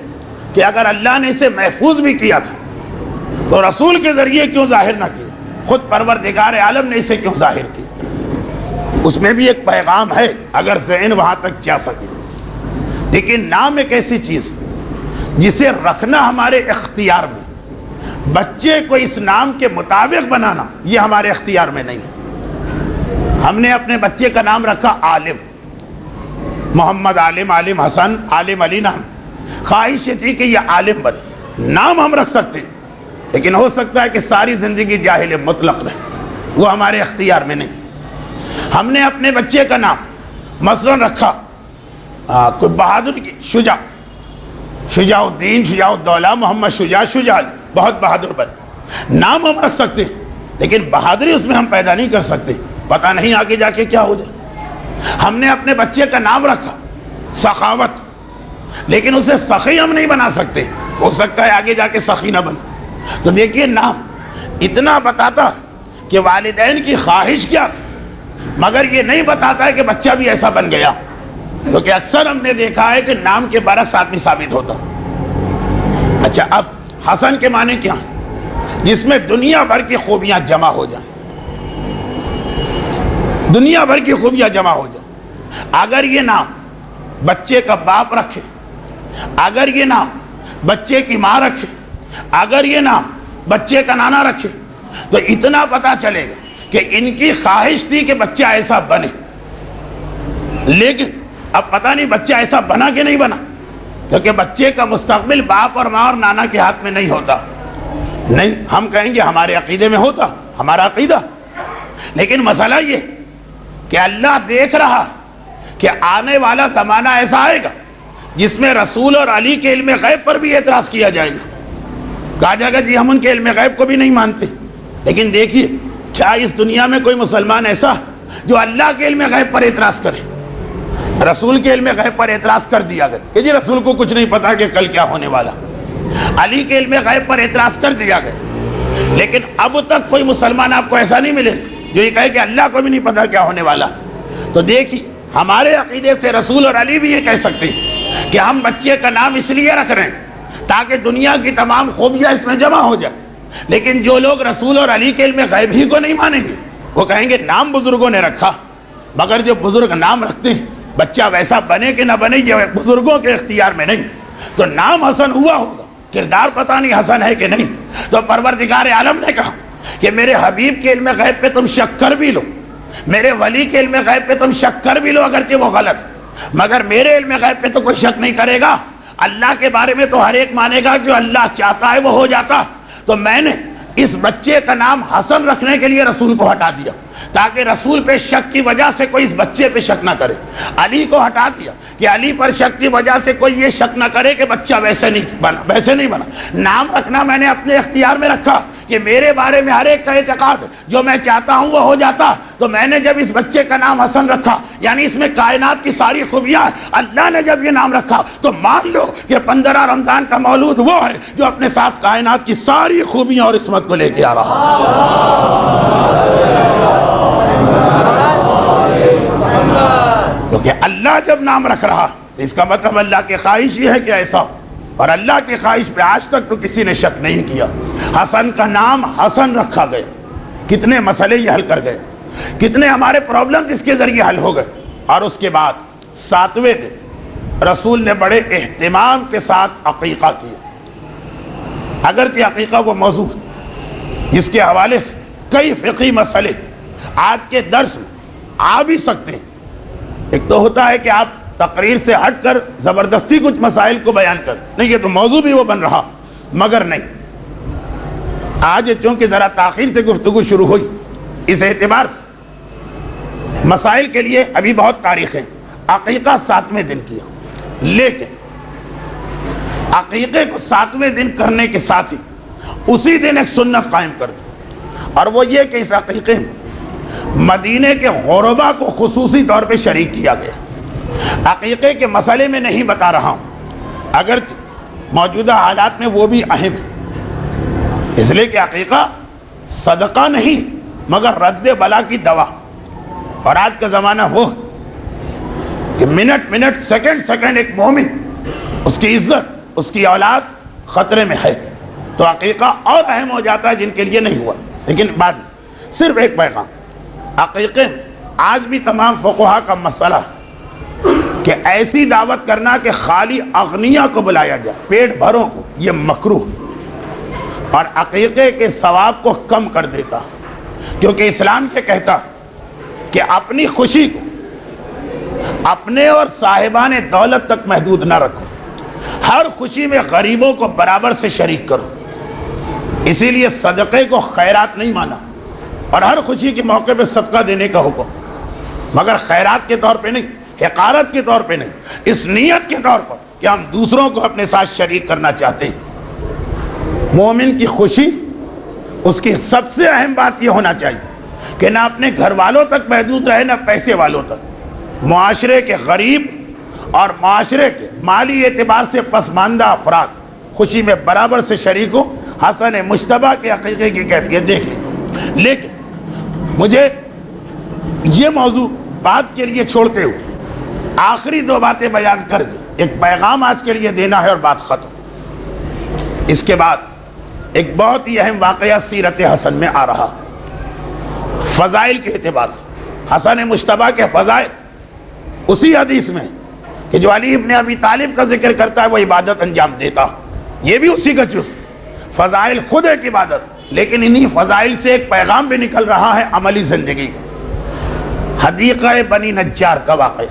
[SPEAKER 2] کہ اگر اللہ نے اسے محفوظ بھی کیا تھا تو رسول کے ذریعے کیوں ظاہر نہ کیا، خود پروردگار عالم نے اسے کیوں ظاہر کیا؟ اس میں بھی ایک پیغام ہے اگر ذہن وہاں تک جا سکے۔ لیکن نام ایک ایسی چیز جسے رکھنا ہمارے اختیار میں، بچے کو اس نام کے مطابق بنانا یہ ہمارے اختیار میں نہیں ہے۔ ہم نے اپنے بچے کا نام رکھا عالم، محمد عالم، عالم حسن، عالم علی نام، خواہش یہ تھی کہ یہ عالم بنے۔ نام ہم رکھ سکتے ہیں لیکن ہو سکتا ہے کہ ساری زندگی جاہل مطلق رہے، وہ ہمارے اختیار میں نہیں۔ ہم نے اپنے بچے کا نام مثلا رکھا کوئی بہادر کی، شجاع الدین، شجاع الدولہ، محمد شجاع، بہت بہادر بن، نام ہم رکھ سکتے ہیں لیکن بہادری اس میں ہم پیدا نہیں کر سکتے، پتہ نہیں آگے جا کے کیا ہو جائے۔ ہم نے اپنے بچے کا نام رکھا سخاوت، لیکن اسے سخی ہم نہیں بنا سکتے، ہو سکتا ہے آگے جا کے سخی نہ بنے۔ تو دیکھیے نام اتنا بتاتا کہ والدین کی خواہش کیا تھی، مگر یہ نہیں بتاتا ہے کہ بچہ بھی ایسا بن گیا، کیونکہ اکثر ہم نے دیکھا ہے کہ نام کے برعکس آدمی ثابت ہوتا۔ اچھا، اب حسن کے معنی کیا؟ جس میں دنیا بھر کی خوبیاں جمع ہو جائیں، دنیا بھر کی خوبیاں جمع ہو جائیں۔ اگر یہ نام بچے کا باپ رکھے، اگر یہ نام بچے کی ماں رکھے، اگر یہ نام بچے کا نانا رکھے، تو اتنا پتا چلے گا کہ ان کی خواہش تھی کہ بچہ ایسا بنے، لیکن اب پتہ نہیں بچہ ایسا بنا کہ نہیں بنا، کیونکہ بچے کا مستقبل باپ اور ماں اور نانا کے ہاتھ میں نہیں ہوتا۔ نہیں، ہم کہیں گے ہمارے عقیدے میں ہوتا، ہمارا عقیدہ، لیکن مسئلہ یہ کہ اللہ دیکھ رہا کہ آنے والا زمانہ ایسا آئے گا جس میں رسول اور علی کے علم غیب پر بھی اعتراض کیا جائے گا۔ کہا جائے گا جی ہم ان کے علم غیب کو بھی نہیں مانتے، لیکن دیکھیے کیا اس دنیا میں کوئی مسلمان ایسا جو اللہ کے علم غیب پر اعتراض کرے؟ رسول کے علم غیب پر اعتراض کر دیا گیا کہ جی رسول کو کچھ نہیں پتا کہ کل کیا ہونے والا، علی کے علم غیب پر اعتراض کر دیا گیا، لیکن اب تک کوئی مسلمان آپ کو ایسا نہیں ملے جو یہ کہے کہ اللہ کو بھی نہیں پتا کیا ہونے والا۔ تو دیکھیے ہمارے عقیدے سے رسول اور علی بھی یہ کہہ سکتے ہیں کہ ہم بچے کا نام اس لیے رکھ رہے ہیں تاکہ دنیا کی تمام خوبیاں اس میں جمع ہو جائے، لیکن جو لوگ رسول اور علی کے علم غیب ہی کو نہیں مانیں گے وہ کہیں گے نام بزرگوں نے رکھا، مگر جو بزرگ نام رکھتے ہیں بچہ ویسا بنے کہ نہ بنے یہ بزرگوں کے اختیار میں نہیں، تو نام حسن ہوا ہوگا، کردار پتہ نہیں حسن ہے کہ نہیں۔ تو پروردگار عالم نے کہا کہ میرے حبیب کے علم غیب پہ تم شک کر بھی لو، میرے ولی کے علم غیب پہ تم شک کر بھی لو اگرچہ وہ غلط، مگر میرے علم غیب پہ تو کوئی شک نہیں کرے گا۔ اللہ کے بارے میں تو ہر ایک مانے گا جو اللہ چاہتا ہے وہ ہو جاتا۔ تو میں نے اس بچے کا نام حسن رکھنے کے لیے رسول کو ہٹا دیا تاکہ رسول پہ شک کی وجہ سے کوئی اس بچے پہ شک نہ کرے، علی کو ہٹا دیا کہ علی پر شک کی وجہ سے کوئی یہ شک نہ کرے کہ بچہ ویسے نہیں بنا۔ نام رکھنا میں نے اپنے اختیار میں رکھا کہ میرے بارے میں ہر ایک کا اعتقاد جو میں چاہتا ہوں وہ ہو جاتا۔ تو میں نے جب اس بچے کا نام حسن رکھا، یعنی اس میں کائنات کی ساری خوبیاں، اللہ نے جب یہ نام رکھا تو مان لو کہ 15 رمضان کا مولود وہ ہے جو اپنے ساتھ کائنات کی ساری خوبیاں اور عصمت کو لے کے آ رہا۔ کیونکہ اللہ جب نام رکھ رہا اس کا مطلب اللہ کی خواہش یہ ہے کہ ایسا، اور اللہ کی خواہش پہ آج تک تو کسی نے شک نہیں کیا۔ حسن کا نام حسن رکھا گیا، کتنے مسئلے یہ حل کر گئے، کتنے ہمارے پرابلمز اس کے ذریعے حل ہو گئے۔ اور اس کے بعد 7ویں دن رسول نے بڑے اہتمام کے ساتھ عقیقہ کیا، اگرچہ عقیقہ وہ موضوع جس کے حوالے سے کئی فقہی مسئلے آج کے درس میں آ بھی سکتے ہیں۔ ایک تو ہوتا ہے کہ آپ تقریر سے ہٹ کر زبردستی کچھ مسائل کو بیان کر، نہیں یہ تو موضوع بھی وہ بن رہا، مگر نہیں، آج چونکہ ذرا تاخیر سے گفتگو شروع ہوئی، اس اعتبار سے مسائل کے لیے ابھی بہت تاریخ ہے۔ عقیقہ 7ویں دن کیا، لیکن عقیقے کو 7ویں دن کرنے کے ساتھ ہی اسی دن ایک سنت قائم کر دی، اور وہ یہ کہ اس عقیقے میں مدینے کے غربا کو خصوصی طور پہ شریک کیا گیا۔ عقیقے کے مسئلے میں نہیں بتا رہا ہوں، اگرچہ موجودہ حالات میں وہ بھی اہم ہے، اس لیے کہ عقیقہ صدقہ نہیں مگر رد بلا کی دوا، اور آج کا زمانہ وہ ہے کہ منٹ سیکنڈ ایک مومن، اس کی عزت، اس کی اولاد خطرے میں ہے، تو عقیقہ اور اہم ہو جاتا ہے جن کے لیے نہیں ہوا۔ لیکن بعد میں صرف ایک پیغام، عقیقے آج بھی تمام فقہا کا مسئلہ کہ ایسی دعوت کرنا کہ خالی اغنیاء کو بلایا جائے، پیٹ بھروں کو، یہ مکروہ اور عقیقے کے ثواب کو کم کر دیتا، کیونکہ اسلام یہ کہتا کہ اپنی خوشی کو اپنے اور صاحبان دولت تک محدود نہ رکھو، ہر خوشی میں غریبوں کو برابر سے شریک کرو۔ اسی لیے صدقے کو خیرات نہیں مانا، اور ہر خوشی کے موقع پہ صدقہ دینے کا حکم، مگر خیرات کے طور پہ نہیں، حقارت کے طور پہ نہیں، اس نیت کے طور پر کہ ہم دوسروں کو اپنے ساتھ شریک کرنا چاہتے ہیں۔ مومن کی خوشی، اس کی سب سے اہم بات یہ ہونا چاہیے کہ نہ اپنے گھر والوں تک محدود رہے، نہ پیسے والوں تک، معاشرے کے غریب اور معاشرے کے مالی اعتبار سے پسماندہ افراد خوشی میں برابر سے شریک ہو۔ حسن مجتبیٰ کے عقیقے کی کیفیت دیکھ لی، لیکن مجھے یہ موضوع بات کے لیے چھوڑتے ہوئے آخری دو باتیں بیان کر کے ایک پیغام آج کے لیے دینا ہے اور بات ختم۔ اس کے بعد ایک بہت ہی اہم واقعہ سیرت حسن میں آ رہا، فضائل کے اعتبار سے۔ حسن مجتبیٰ کے فضائل اسی حدیث میں کہ جو علی ابن ابی طالب کا ذکر کرتا ہے وہ عبادت انجام دیتا، یہ بھی اسی کا جز۔ فضائل خود ایک عبادت، لیکن انہی فضائل سے ایک پیغام بھی نکل رہا ہے عملی زندگی کا۔ حدیقہ بنی نجار کا واقعہ،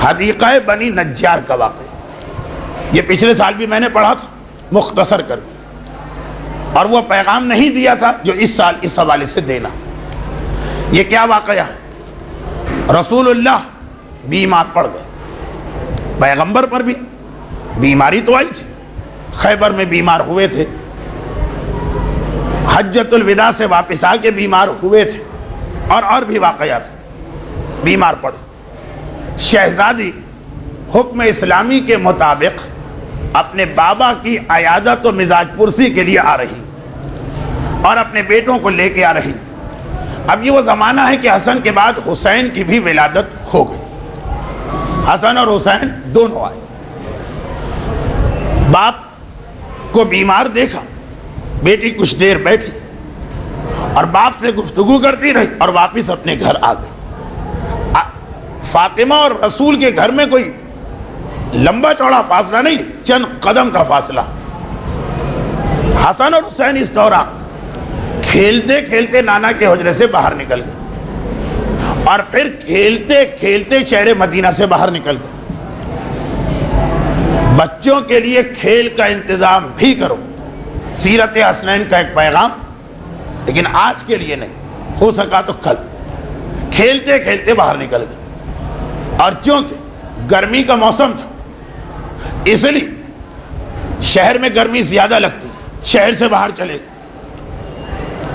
[SPEAKER 2] حدیقہ بنی نجار کا واقعہ یہ پچھلے سال بھی میں نے پڑھا تھا مختصر کر کے، اور وہ پیغام نہیں دیا تھا جو اس سال اس حوالے سے دینا۔ یہ کیا واقعہ ہے؟ رسول اللہ بیمار پڑ گئے، پیغمبر پر بھی بیماری تو آئی تھی، خیبر میں بیمار ہوئے تھے، حجۃ الوداع سے واپس آ کے بیمار ہوئے تھے، اور بھی واقعات بیمار پڑے۔ شہزادی حکم اسلامی کے مطابق اپنے بابا کی عیادت و مزاج پرسی کے لیے آ رہی اور اپنے بیٹوں کو لے کے آ رہی۔ اب یہ وہ زمانہ ہے کہ حسن کے بعد حسین کی بھی ولادت ہو گئی، حسن اور حسین دونوں آئے۔ باپ کو بیمار دیکھا، بیٹی کچھ دیر بیٹھی اور باپ سے گفتگو کرتی رہی اور واپس اپنے گھر آ گئی۔ فاطمہ اور رسول کے گھر میں کوئی لمبا چوڑا فاصلہ نہیں، چند قدم کا فاصلہ۔ حسن اور حسین اس دوران کھیلتے کھیلتے نانا کے حجرے سے باہر نکل گئے اور پھر کھیلتے کھیلتے شہر مدینہ سے باہر نکل گئے۔ بچوں کے لیے کھیل کا انتظام بھی کرو، سیرت حسنین کا ایک پیغام، لیکن آج کے لیے نہیں، ہو سکا تو کل۔ کھیلتے کھیلتے باہر نکل گئے، اور چونکہ گرمی کا موسم تھا اس لیے شہر میں گرمی زیادہ لگتی، شہر سے باہر چلے گئے،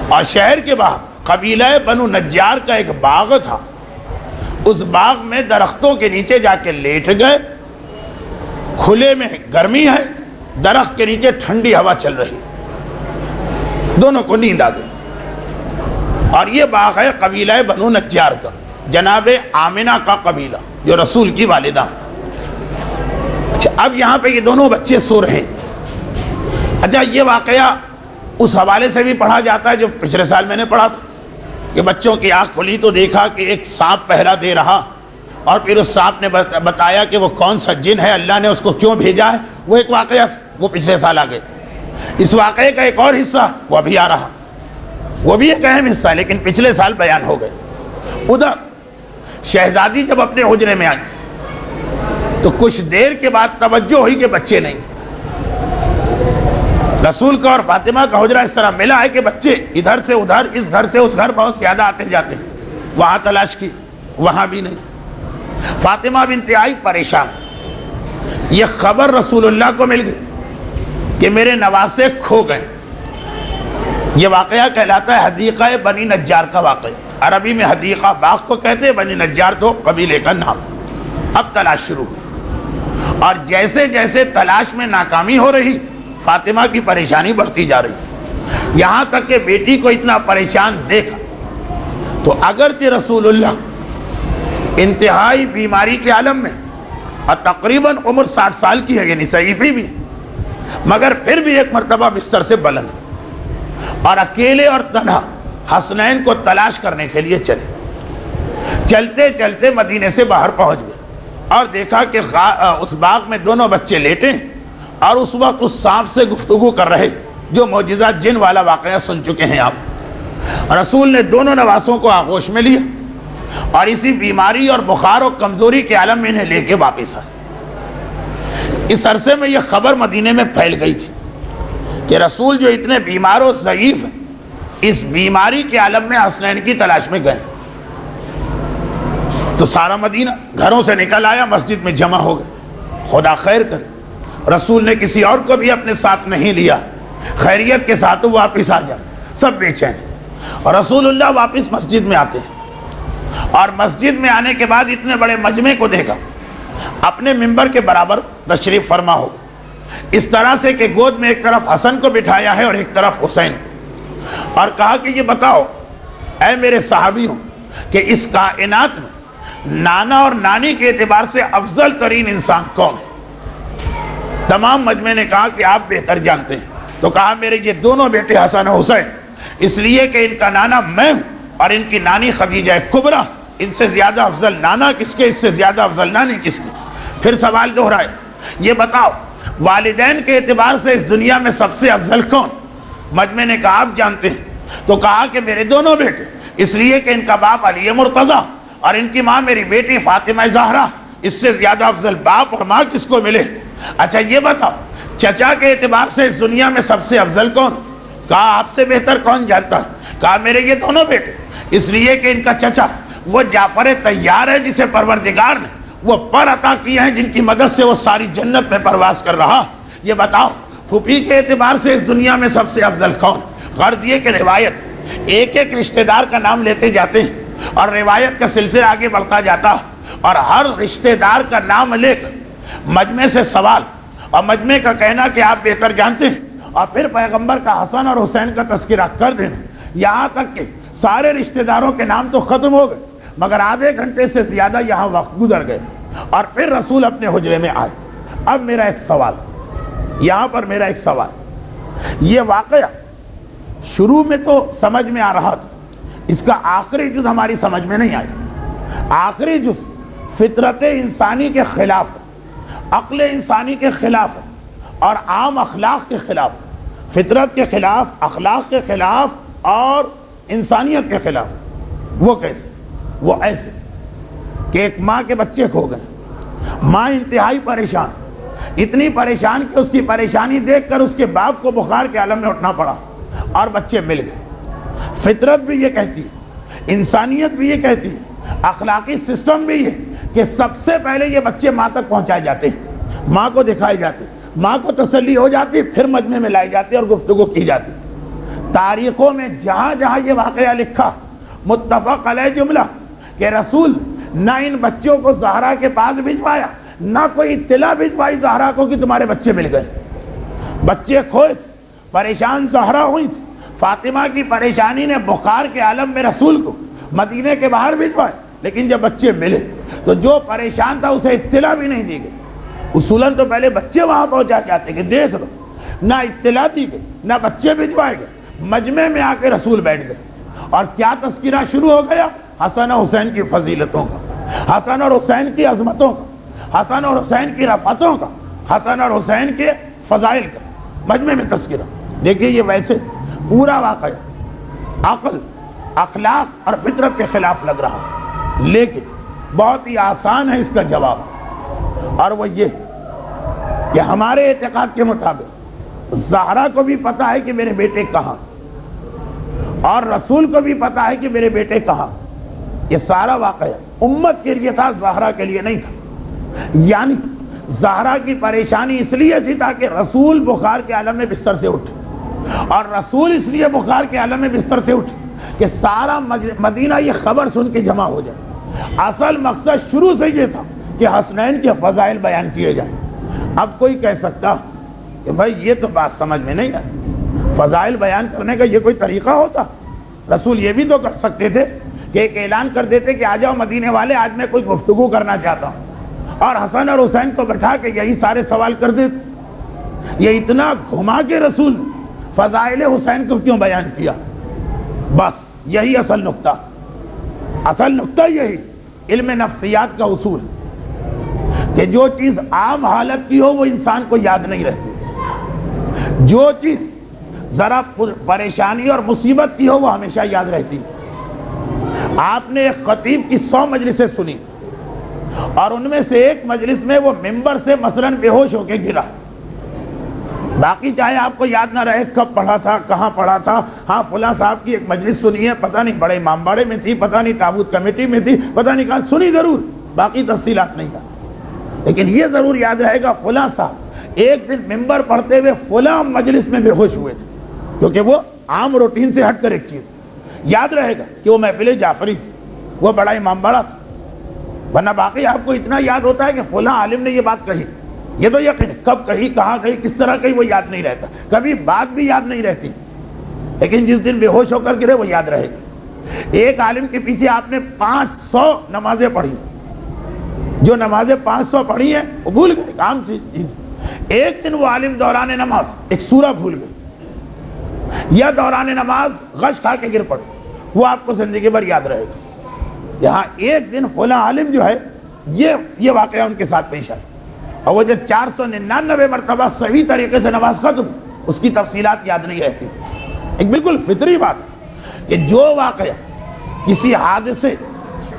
[SPEAKER 2] اور شہر کے باہر قبیلہ بنو نجار کا ایک باغ تھا، اس باغ میں درختوں کے نیچے جا کے لیٹ گئے۔ کھلے میں گرمی ہے، درخت کے نیچے ٹھنڈی ہوا چل رہی، دونوں کو نیند آ گئی۔ اور یہ باغ ہے قبیلہ بنو نجار کا، جناب آمنہ کا قبیلہ جو رسول کی والدہ۔ اچھا، اب یہاں پہ یہ دونوں بچے سو رہے ہیں۔ اچھا، یہ واقعہ اس حوالے سے بھی پڑھا جاتا ہے جو پچھلے سال میں نے پڑھا تھا کہ بچوں کی آنکھ کھلی تو دیکھا کہ ایک سانپ پہرا دے رہا، اور پھر اس سانپ نے بتایا کہ وہ کون سا جن ہے، اللہ نے اس کو کیوں بھیجا ہے۔ وہ ایک واقعہ تھا، وہ پچھلے سال آ گئے۔ اس واقعے کا ایک اور حصہ وہ ابھی آ رہا، وہ بھی ایک اہم حصہ ہے، لیکن پچھلے سال بیان ہو گئے۔ ادھر شہزادی جب اپنے حجرے میں آئی تو کچھ دیر کے بعد توجہ ہوئی کہ بچے نہیں۔ رسول کا اور فاطمہ کا حجرہ اس طرح ملا ہے کہ بچے ادھر سے ادھر، اس گھر سے اس گھر بہت زیادہ آتے جاتے ہیں۔ وہاں تلاش کی، وہاں بھی نہیں۔ فاطمہ بنت آئی پریشان، یہ خبر رسول اللہ کو مل گئی کہ میرے نواسے کھو گئے۔ یہ واقعہ کہلاتا ہے حدیقہ بنی نجار کا واقعہ۔ عربی میں حدیقہ باغ کو کہتے ہیں، بنی نجار تو قبیلے کا نام۔ اب تلاش شروع ہوئی، اور جیسے جیسے تلاش میں ناکامی ہو رہی، فاطمہ کی پریشانی بڑھتی جا رہی، یہاں تک کہ بیٹی کو اتنا پریشان دیکھا تو اگرچہ رسول اللہ انتہائی بیماری کے عالم میں اور تقریباً عمر 60 سال کی ہے، یعنی ضعیفی بھی، مگر پھر بھی ایک مرتبہ بستر سے بلند اور اکیلے اور تنہا حسنین کو تلاش کرنے کے لیے چلے۔ چلتے چلتے مدینے سے باہر پہنچ گئے اور دیکھا کہ اس باغ میں دونوں بچے لیٹے ہیں، اور اس وقت اس سانپ سے گفتگو کر رہے، جو معجزہ جن والا واقعہ سن چکے ہیں آپ۔ رسول نے دونوں نواسوں کو آغوش میں لیا اور اسی بیماری اور بخار و کمزوری کے عالم میں انہیں لے کے واپس آئے۔ اس عرصے میں یہ خبر مدینے میں پھیل گئی تھی کہ رسول جو اتنے بیمار و ضعیف ہیں، اس بیماری کے عالم میں حسنین کی تلاش میں گئے۔ تو سارا مدینہ گھروں سے نکل آیا، مسجد میں جمع ہو گئے، خدا خیر کرے۔ رسول نے کسی اور کو بھی اپنے ساتھ نہیں لیا، خیریت کے ساتھ وہ واپس آ جائے، سب بے چین۔ اور رسول اللہ واپس مسجد میں آتے ہیں، اور مسجد میں آنے کے بعد اتنے بڑے مجمع کو دیکھا، اپنے منبر کے برابر تشریف فرما ہو، اس طرح سے کہ گود میں ایک طرف حسن کو بٹھایا ہے اور ایک طرف حسین، اور کہا کہ یہ بتاؤ اے میرے صحابیوں کہ اس کائنات میں نانا اور نانی کے اعتبار سے افضل ترین انسان کون ہے؟ تمام مجمع نے کہا کہ آپ بہتر جانتے ہیں. تو کہا میرے یہ دونوں بیٹے حسن و حسین، اس لیے کہ ان کا نانا میں ہوں اور ان کی نانی خدیجہ کبریٰ. ان سے زیادہ افضل نانا کس کے، اس سے زیادہ افضل نانی کس کی؟ پھر سوال دہرائے، یہ بتاؤ والدین کے اعتبار سے اس دنیا میں سب سے افضل کون؟ مجمع نے کہا آپ جانتے ہیں. تو کہا کہ میرے دونوں بیٹے، اس لیے کہ ان کا باپ علی مرتضیٰ اور ان کی ماں میری بیٹی فاطمہ زہرا. اس سے زیادہ افضل باپ اور ماں کس کو ملے؟ اچھا یہ بتاؤ چچا کے اعتبار سے اس دنیا میں سب سے افضل کون؟ کہا آپ سے بہتر کون جانتا ہے؟ کہا میرے یہ دونوں بیٹے، اس لیے کہ ان کا چچا وہ جعفر طیار ہے جسے پروردگار نے وہ پر عطا کیے ہیں، جن کی مدد سے وہ ساری جنت میں پرواز کر رہا. یہ بتاؤ پھوپھی کے اعتبار سے اس دنیا میں سب سے افضل کون؟ غرض یہ کہ روایت ایک ایک رشتہ دار کا نام لیتے جاتے ہیں اور روایت کا سلسلہ آگے بڑھتا جاتا، اور ہر رشتہ دار کا نام لے کر مجمع سے سوال اور مجمع کا کہنا کہ آپ بہتر جانتے ہیں، اور پھر پیغمبر کا حسن اور حسین کا تذکرہ کر دینا. یہاں تک کہ سارے رشتہ داروں کے نام تو ختم ہو گئے، مگر آدھے گھنٹے سے زیادہ یہاں وقت گزر گئے اور پھر رسول اپنے حجرے میں آئے. اب میرا ایک سوال، یہاں پر میرا ایک سوال، یہ واقعہ شروع میں تو سمجھ میں آ رہا تھا، اس کا آخری جز ہماری سمجھ میں نہیں آیا. آخری جز فطرت انسانی کے خلاف، عقل انسانی کے خلاف اور عام اخلاق کے خلاف، فطرت کے خلاف، اخلاق کے خلاف اور انسانیت کے خلاف. وہ کیسے؟ وہ ایسے کہ ایک ماں کے بچے کھو گئے، ماں انتہائی پریشان، اتنی پریشان کہ اس کی پریشانی دیکھ کر اس کے باپ کو بخار کے عالم میں اٹھنا پڑا اور بچے مل گئے. فطرت بھی یہ کہتی ہے، انسانیت بھی یہ کہتی ہے، اخلاقی سسٹم بھی یہ کہ سب سے پہلے یہ بچے ماں تک پہنچائے جاتے ہیں، ماں کو دکھائے جاتے، ماں کو تسلی ہو جاتی، پھر مجمع میں لائے جاتے اور گفتگو کی جاتی. تاریخوں میں جہاں جہاں یہ واقعہ لکھا، متفق علیہ جملہ کہ رسول نہ ان بچوں کو زہرا کے پاس بھجوایا، نہ کوئی اطلاع بھجوائی زہرا کو کہ تمہارے بچے مل گئے. بچے کھوئے، پریشان زہرا ہوئی تھی. فاطمہ کی پریشانی نے بخار کے عالم میں رسول کو مدینے کے باہر بھجوائے، لیکن جب بچے ملے تو جو پریشان تھا اسے اطلاع بھی نہیں دی گئی. اصولاً تو پہلے بچے وہاں پہنچا جاتے کہ دیکھ لو، نہ اطلاع دی گئی نہ بچے بھجوائے گئے. مجمع میں آ کے رسول بیٹھ گئے اور کیا تذکرہ شروع ہو گیا؟ حسن اور حسین کی فضیلتوں کا، حسن اور حسین کی عظمتوں کا، حسن اور حسین کی رفعتوں کا، حسن اور حسین کے فضائل کا مجمع میں تذکرہ. دیکھیے یہ ویسے پورا واقعہ عقل، اخلاق اور فطرت کے خلاف لگ رہا، لیکن بہت ہی آسان ہے اس کا جواب، اور وہ یہ کہ ہمارے اعتقاد کے مطابق زہرا کو بھی پتا ہے کہ میرے بیٹے کہاں، اور رسول کو بھی پتا ہے کہ میرے بیٹے کہاں. یہ سارا واقعہ امت کے لیے تھا، زہرا کے لیے نہیں تھا. یعنی زہرا کی پریشانی اس لیے تھی تاکہ رسول بخار کے عالم میں بستر سے اٹھے، اور رسول اس لیے بخار کے عالم میں بستر سے اٹھے کہ سارا مدینہ یہ خبر سن کے جمع ہو جائے. اصل مقصد شروع سے یہ تھا کہ حسنین کے فضائل بیان کیے جائیں. اب کوئی کہہ سکتا کہ بھائی یہ تو بات سمجھ میں نہیں آئی، فضائل بیان کرنے کا یہ کوئی طریقہ ہوتا؟ رسول یہ بھی تو کر سکتے تھے کہ ایک اعلان کر دیتے کہ آ جاؤ مدینے والے، آج میں کوئی گفتگو کرنا چاہتا ہوں، اور حسن اور حسین کو بٹھا کے یہی سارے سوال کر دیتے. یہ اتنا گھما کے رسول فضائل حسین کو کیوں بیان کیا؟ بس یہی اصل نقطہ، اصل نقطہ یہی علم نفسیات کا اصول کہ جو چیز عام حالت کی ہو وہ انسان کو یاد نہیں رہتی، جو چیز ذرا پریشانی اور مصیبت کی ہو وہ ہمیشہ یاد رہتی. آپ نے ایک خطیب کی 100 مجلسیں سنی اور ان میں سے ایک مجلس میں وہ ممبر سے مثلاً بے ہوش ہو کے گرا. باقی چاہے آپ کو یاد نہ رہے کب پڑھا تھا، کہاں پڑھا تھا، ہاں فلاں صاحب کی ایک مجلس سنی ہے، پتہ نہیں بڑے امام باڑے میں تھی، پتہ نہیں تابوت کمیٹی میں تھی، پتہ نہیں کہاں سنی ضرور، باقی تفصیلات نہیں تھا. لیکن یہ ضرور یاد رہے گا فلاں صاحب ایک دن ممبر پڑھتے ہوئے فلاں مجلس میں بے ہوش ہوئے تھے، کیونکہ وہ عام روٹین سے ہٹ کر ایک چیز یاد رہے گا کہ وہ محفل جعفری تھی، وہ بڑا امام باڑا تھا. ورنہ باقی آپ کو اتنا یاد ہوتا ہے کہ فلاں عالم نے یہ بات کہی، یہ تو یقین کب کہی، کہاں کہی، کس طرح کہی وہ یاد نہیں رہتا، کبھی بات بھی یاد نہیں رہتی، لیکن جس دن بے ہوش ہو کر گرے وہ یاد رہے گا. ایک عالم کے پیچھے آپ نے 500 نمازیں پڑھی، جو نمازیں 500 پڑھی ہیں وہ بھول گئے، عام سی چیز۔ ایک دن وہ عالم دوران نماز ایک سورہ بھول گئے، یا دوران نماز غش کھا کے گر پڑے، وہ آپ کو زندگی بھر یاد رہے گا۔ یہاں ایک دن فلاں عالم جو ہے یہ واقعہ ان کے ساتھ پیش آیا، اور وہ جب 499 مرتبہ صحیح طریقے سے نماز ختم، اس کی تفصیلات یاد نہیں رہتی۔ ایک بالکل فطری بات کہ جو واقعہ کسی حادثے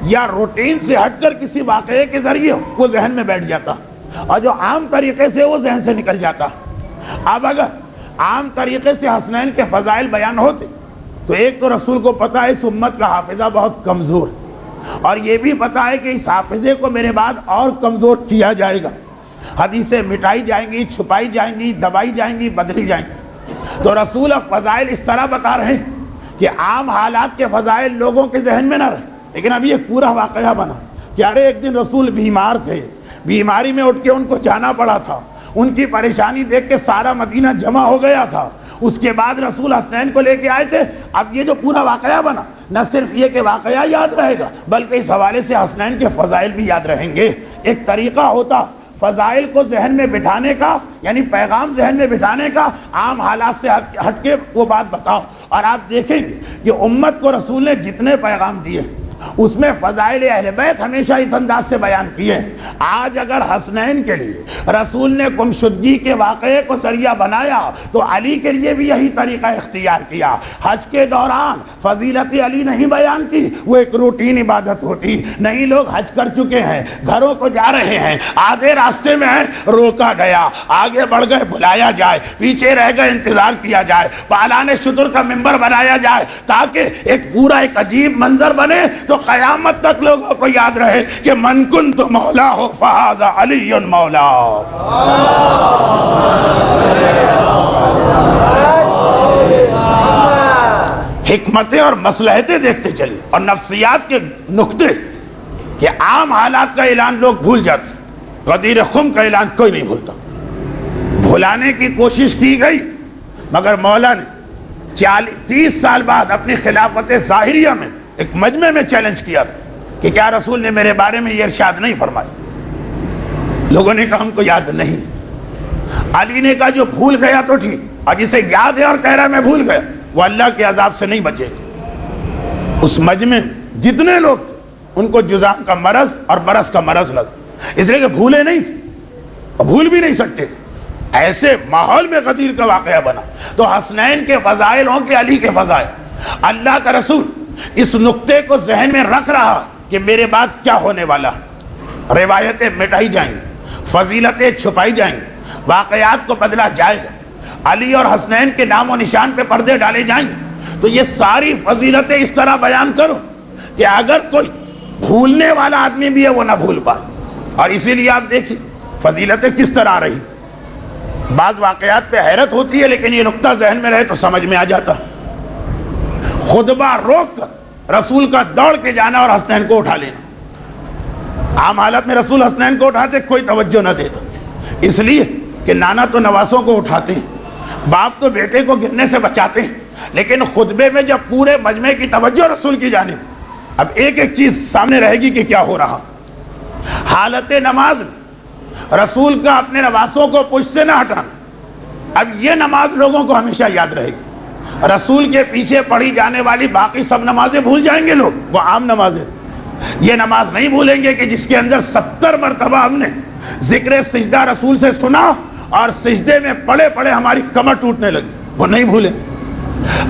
[SPEAKER 2] یا روٹین سے ہٹ کر کسی واقعے کے ذریعے وہ ذہن میں بیٹھ جاتا، اور جو عام طریقے سے وہ ذہن سے نکل جاتا۔ اب اگر عام طریقے سے حسنین کے فضائل بیان ہوتے تو ایک تو رسول کو پتا ہے اس امت کا حافظہ بہت کمزور، اور یہ بھی پتا ہے کہ اس حافظے کو میرے بعد اور کمزور کیا جائے گا، حدیثیں مٹائی جائیں گی، چھپائی جائیں گی، دبائی جائیں گی، بدلی جائیں گی۔ تو رسول اب فضائل اس طرح بتا رہے ہیں کہ عام حالات کے فضائل لوگوں کے ذہن میں نہ رہے، لیکن اب یہ پورا واقعہ بنا کہ ارے ایک دن رسول بیمار تھے، بیماری میں اٹھ کے ان کو جانا پڑا تھا، ان کی پریشانی دیکھ کے سارا مدینہ جمع ہو گیا تھا، اس کے بعد رسول حسنین کو لے کے آئے تھے۔ اب یہ جو پورا واقعہ بنا، نہ صرف یہ کہ واقعہ یاد رہے گا بلکہ اس حوالے سے حسنین کے فضائل بھی یاد رہیں گے۔ ایک طریقہ ہوتا فضائل کو ذہن میں بٹھانے کا، یعنی پیغام ذہن میں بٹھانے کا، عام حالات سے ہٹ کے وہ بات بتاؤ، اور آپ دیکھیں گے کہ امت کو رسول نے جتنے پیغام دیے اس میں فضائل اہل بیت ہمیشہ اس انداز سے بیان کیے۔ آج اگر حسنین کے لیے رسول نے گمشدگی کے واقعے کو ذریعہ بنایا تو علی کے لیے بھی یہی طریقہ اختیار کیا۔ حج کے دوران فضیلت علی نہیں بیان کی، وہ ایک روٹین عبادت ہوتی، نہیں لوگ حج کر چکے ہیں، گھروں کو جا رہے ہیں، آدھے راستے میں ہیں، روکا گیا، آگے بڑھ گئے بلایا جائے، پیچھے رہ گئے انتظار کیا جائے، پالان شتر کا منبر بنایا جائے، تاکہ ایک پورا ایک عجیب منظر بنے تو قیامت تک لوگوں کو یاد رہے کہ من کنت مولا ہو فہذا علی مولا۔ حکمتیں اور مصلحتیں دیکھتے چلے، اور نفسیات کے نقطے کہ عام حالات کا اعلان لوگ بھول جاتے، غدیر خم کا اعلان کوئی نہیں بھولتا۔ بھلانے کی کوشش کی گئی، مگر مولا نے 30 سال بعد اپنی خلافت ظاہریہ میں ایک مجمع میں چیلنج کیا کہ کیا رسول نے میرے بارے میں یہ ارشاد نہیں فرمایا؟ لوگوں نے کہا ہم کو یاد نہیں۔ علی نے کہا جو بھول گیا تو ٹھیک، اور جسے یاد ہے اور کہہ رہا میں بھول گیا وہ اللہ کے عذاب سے نہیں بچے گا۔ اس مجمع میں جتنے لوگ تھے ان کو جذام کا مرض اور برس کا مرض لگا، اس لیے کہ بھولے نہیں تھے اور بھول بھی نہیں سکتے تھے۔ ایسے ماحول میں غدیر کا واقعہ بنا۔ تو حسنین کے فضائل ہوں کہ علی کے فضائل، اللہ کا رسول اس نقطے کو ذہن میں رکھ رہا کہ میرے بعد کیا ہونے والا، روایتیں مٹائی جائیں گی، فضیلتیں چھپائی جائیں گی، واقعات کو بدلا جائے گا، علی اور حسنین کے نام و نشان پہ پردے ڈالے جائیں گے۔ تو یہ ساری فضیلتیں اس طرح بیان کرو کہ اگر کوئی بھولنے والا آدمی بھی ہے وہ نہ بھول پائے۔ اور اسی لیے آپ دیکھیں فضیلتیں کس طرح آ رہی، بعض واقعات پہ حیرت ہوتی ہے لیکن یہ نقطہ ذہن میں رہے تو سمجھ میں آ جاتا۔ خطبہ روک کر رسول کا دوڑ کے جانا اور حسنین کو اٹھا لینا۔ عام حالت میں رسول حسنین کو اٹھاتے کوئی توجہ نہ دیتا، اس لیے کہ نانا تو نواسوں کو اٹھاتے ہیں، باپ تو بیٹے کو گرنے سے بچاتے ہیں، لیکن خطبے میں جب پورے مجمع کی توجہ رسول کی جانب، اب ایک ایک چیز سامنے رہے گی کہ کیا ہو رہا۔ حالت نماز رسول کا اپنے نواسوں کو پشت سے نہ ہٹانا، اب یہ نماز لوگوں کو ہمیشہ یاد رہے گی۔ رسول کے پیچھے پڑھی جانے والی باقی سب نمازیں بھول جائیں گے لوگ، وہ عام نمازیں، یہ نماز نہیں بھولیں گے کہ جس کے اندر 70 مرتبہ ہم نے ذکر سجدہ رسول سے سنا اور سجدے میں پڑے پڑے ہماری کمر ٹوٹنے لگی، وہ نہیں بھولیں۔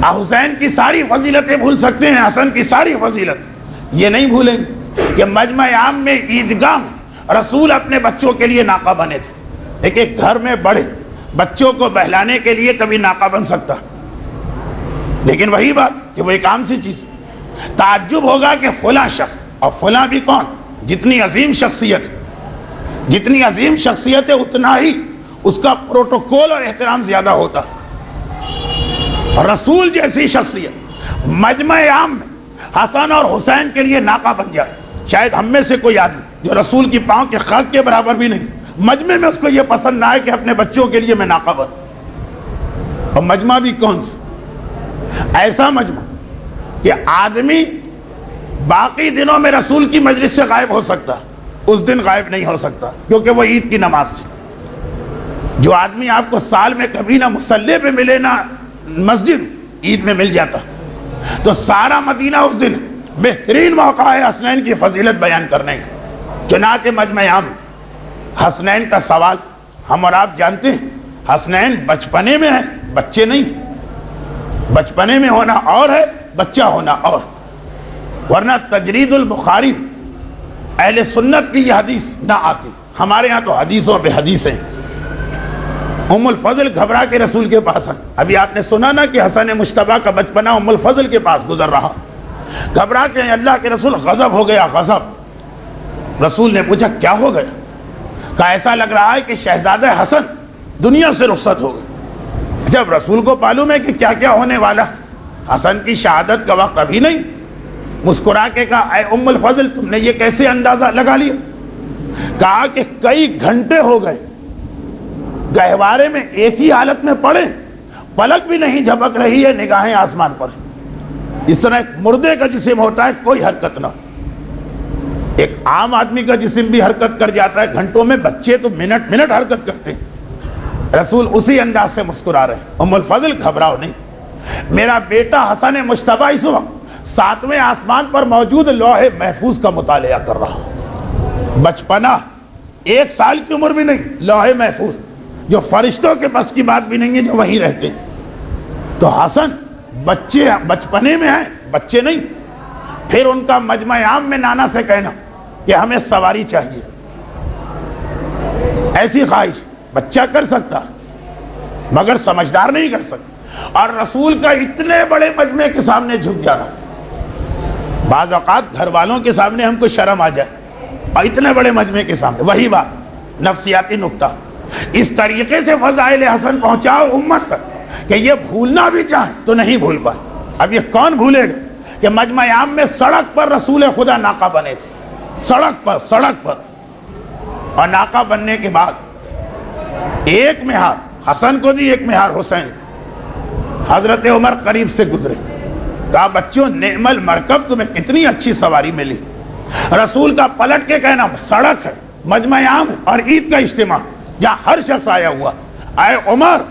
[SPEAKER 2] حسین کی ساری فضیلتیں بھول سکتے ہیں، حسن کی ساری فضیلت یہ نہیں بھولیں گے کہ مجمع عام میں عیدگاہ میں رسول اپنے بچوں کے لیے ناقہ بنے تھے۔ ایک گھر میں بڑے بچوں کو بہلانے کے لیے کبھی ناقہ بن سکتا، لیکن وہی بات کہ وہ ایک عام سی چیز، تعجب ہوگا کہ فلاں شخص، اور فلاں بھی کون، جتنی عظیم شخصیت ہے اتنا ہی اس کا پروٹوکول اور احترام زیادہ ہوتا۔ رسول جیسی شخصیت مجمع عام میں حسن اور حسین کے لیے ناقہ بن جائے، شاید ہم میں سے کوئی آدمی جو رسول کی پاؤں کے خاک کے برابر بھی نہیں، مجمع میں اس کو یہ پسند نہ آئے کہ اپنے بچوں کے لیے میں ناقہ بن۔ اور مجمع بھی کون سا؟ ایسا مجمع کہ آدمی باقی دنوں میں رسول کی مجلس سے غائب ہو سکتا، اس دن غائب نہیں ہو سکتا، کیونکہ وہ عید کی نماز تھی۔ جو آدمی آپ کو سال میں کبھی نہ مصلی پہ ملے نہ مسجد، عید میں مل جاتا، تو سارا مدینہ اس دن بہترین موقع ہے حسنین کی فضیلت بیان کرنے کا۔ چنانچہ مجمع عام حسنین کا سوال ہم اور آپ جانتے ہیں، حسنین بچپنے میں ہیں، بچے نہیں۔ بچپنے میں ہونا اور ہے، بچہ ہونا اور، ورنہ تجرید البخاری اہل سنت کی یہ حدیث نہ آتی۔ ہمارے ہاں تو حدیثوں پہ حدیثیں۔ ام الفضل گھبرا کے رسول کے پاس آئی۔ ابھی آپ نے سنا نا کہ حسن مجتبیٰ کا بچپنا ام الفضل کے پاس گزر رہا۔ گھبرا کے اللہ کے رسول، غضب ہو گیا، غضب۔ رسول نے پوچھا کیا ہو گیا؟ کہا ایسا لگ رہا ہے کہ شہزادہ حسن دنیا سے رخصت ہو گئے۔ جب رسول کو معلوم ہے کہ کیا کیا ہونے والا، حسن کی شہادت کا وقت ابھی نہیں، مسکرا کے کہا اے ام الفضل تم نے یہ کیسے اندازہ لگا لیا؟ کہا کہ کئی گھنٹے ہو گئے گہوارے میں ایک ہی حالت میں پڑے، پلک بھی نہیں جھپک رہی ہے، نگاہیں آسمان پر۔ اس طرح ایک مردے کا جسم ہوتا ہے، کوئی حرکت نہ، ایک عام آدمی کا جسم بھی حرکت کر جاتا ہے گھنٹوں میں، بچے تو منٹ منٹ حرکت کرتے ہیں۔ رسول اسی انداز سے مسکرا رہے ہیں۔ ام الفضل گھبراؤ نہیں، میرا بیٹا حسن مجتبیٰ اس وقت 7ویں آسمان پر موجود لوح محفوظ کا مطالعہ کر رہا۔ بچپنا، 1 سال کی عمر بھی نہیں، لوح محفوظ جو فرشتوں کے بس کی بات بھی نہیں ہے، جو وہیں رہتے ہیں۔ تو حسن بچے بچپنے میں ہیں، بچے نہیں۔ پھر ان کا مجمع عام میں نانا سے کہنا کہ ہمیں سواری چاہیے، ایسی خواہش بچہ کر سکتا مگر سمجھدار نہیں کر سکتا۔ اور رسول کا اتنے بڑے مجمع کے سامنے جھک جانا، بعض اوقات گھر والوں کے سامنے ہم کو شرم آ جائے، اور اتنے بڑے مجمع کے سامنے، وہی بات نفسیاتی نقطہ۔ اس طریقے سے فضائل حسن پہنچاؤ امت تک کہ یہ بھولنا بھی چاہیں تو نہیں بھول پائے۔ اب یہ کون بھولے گا کہ مجمع عام میں سڑک پر رسول خدا ناقہ بنے تھے، سڑک پر، اور ناقہ بننے کے بعد ایک مہار حسن کو دی، ایک مہار حسین۔ حضرت عمر قریب سے گزرے، کہا بچوں نعم المرکب، تمہیں کتنی اچھی سواری ملی۔ رسول کا پلٹ کے کہنا، سڑک ہے، مجمع عام ہے اور عید کا اجتماع، جہاں ہر شخص آیا ہوا، اے عمر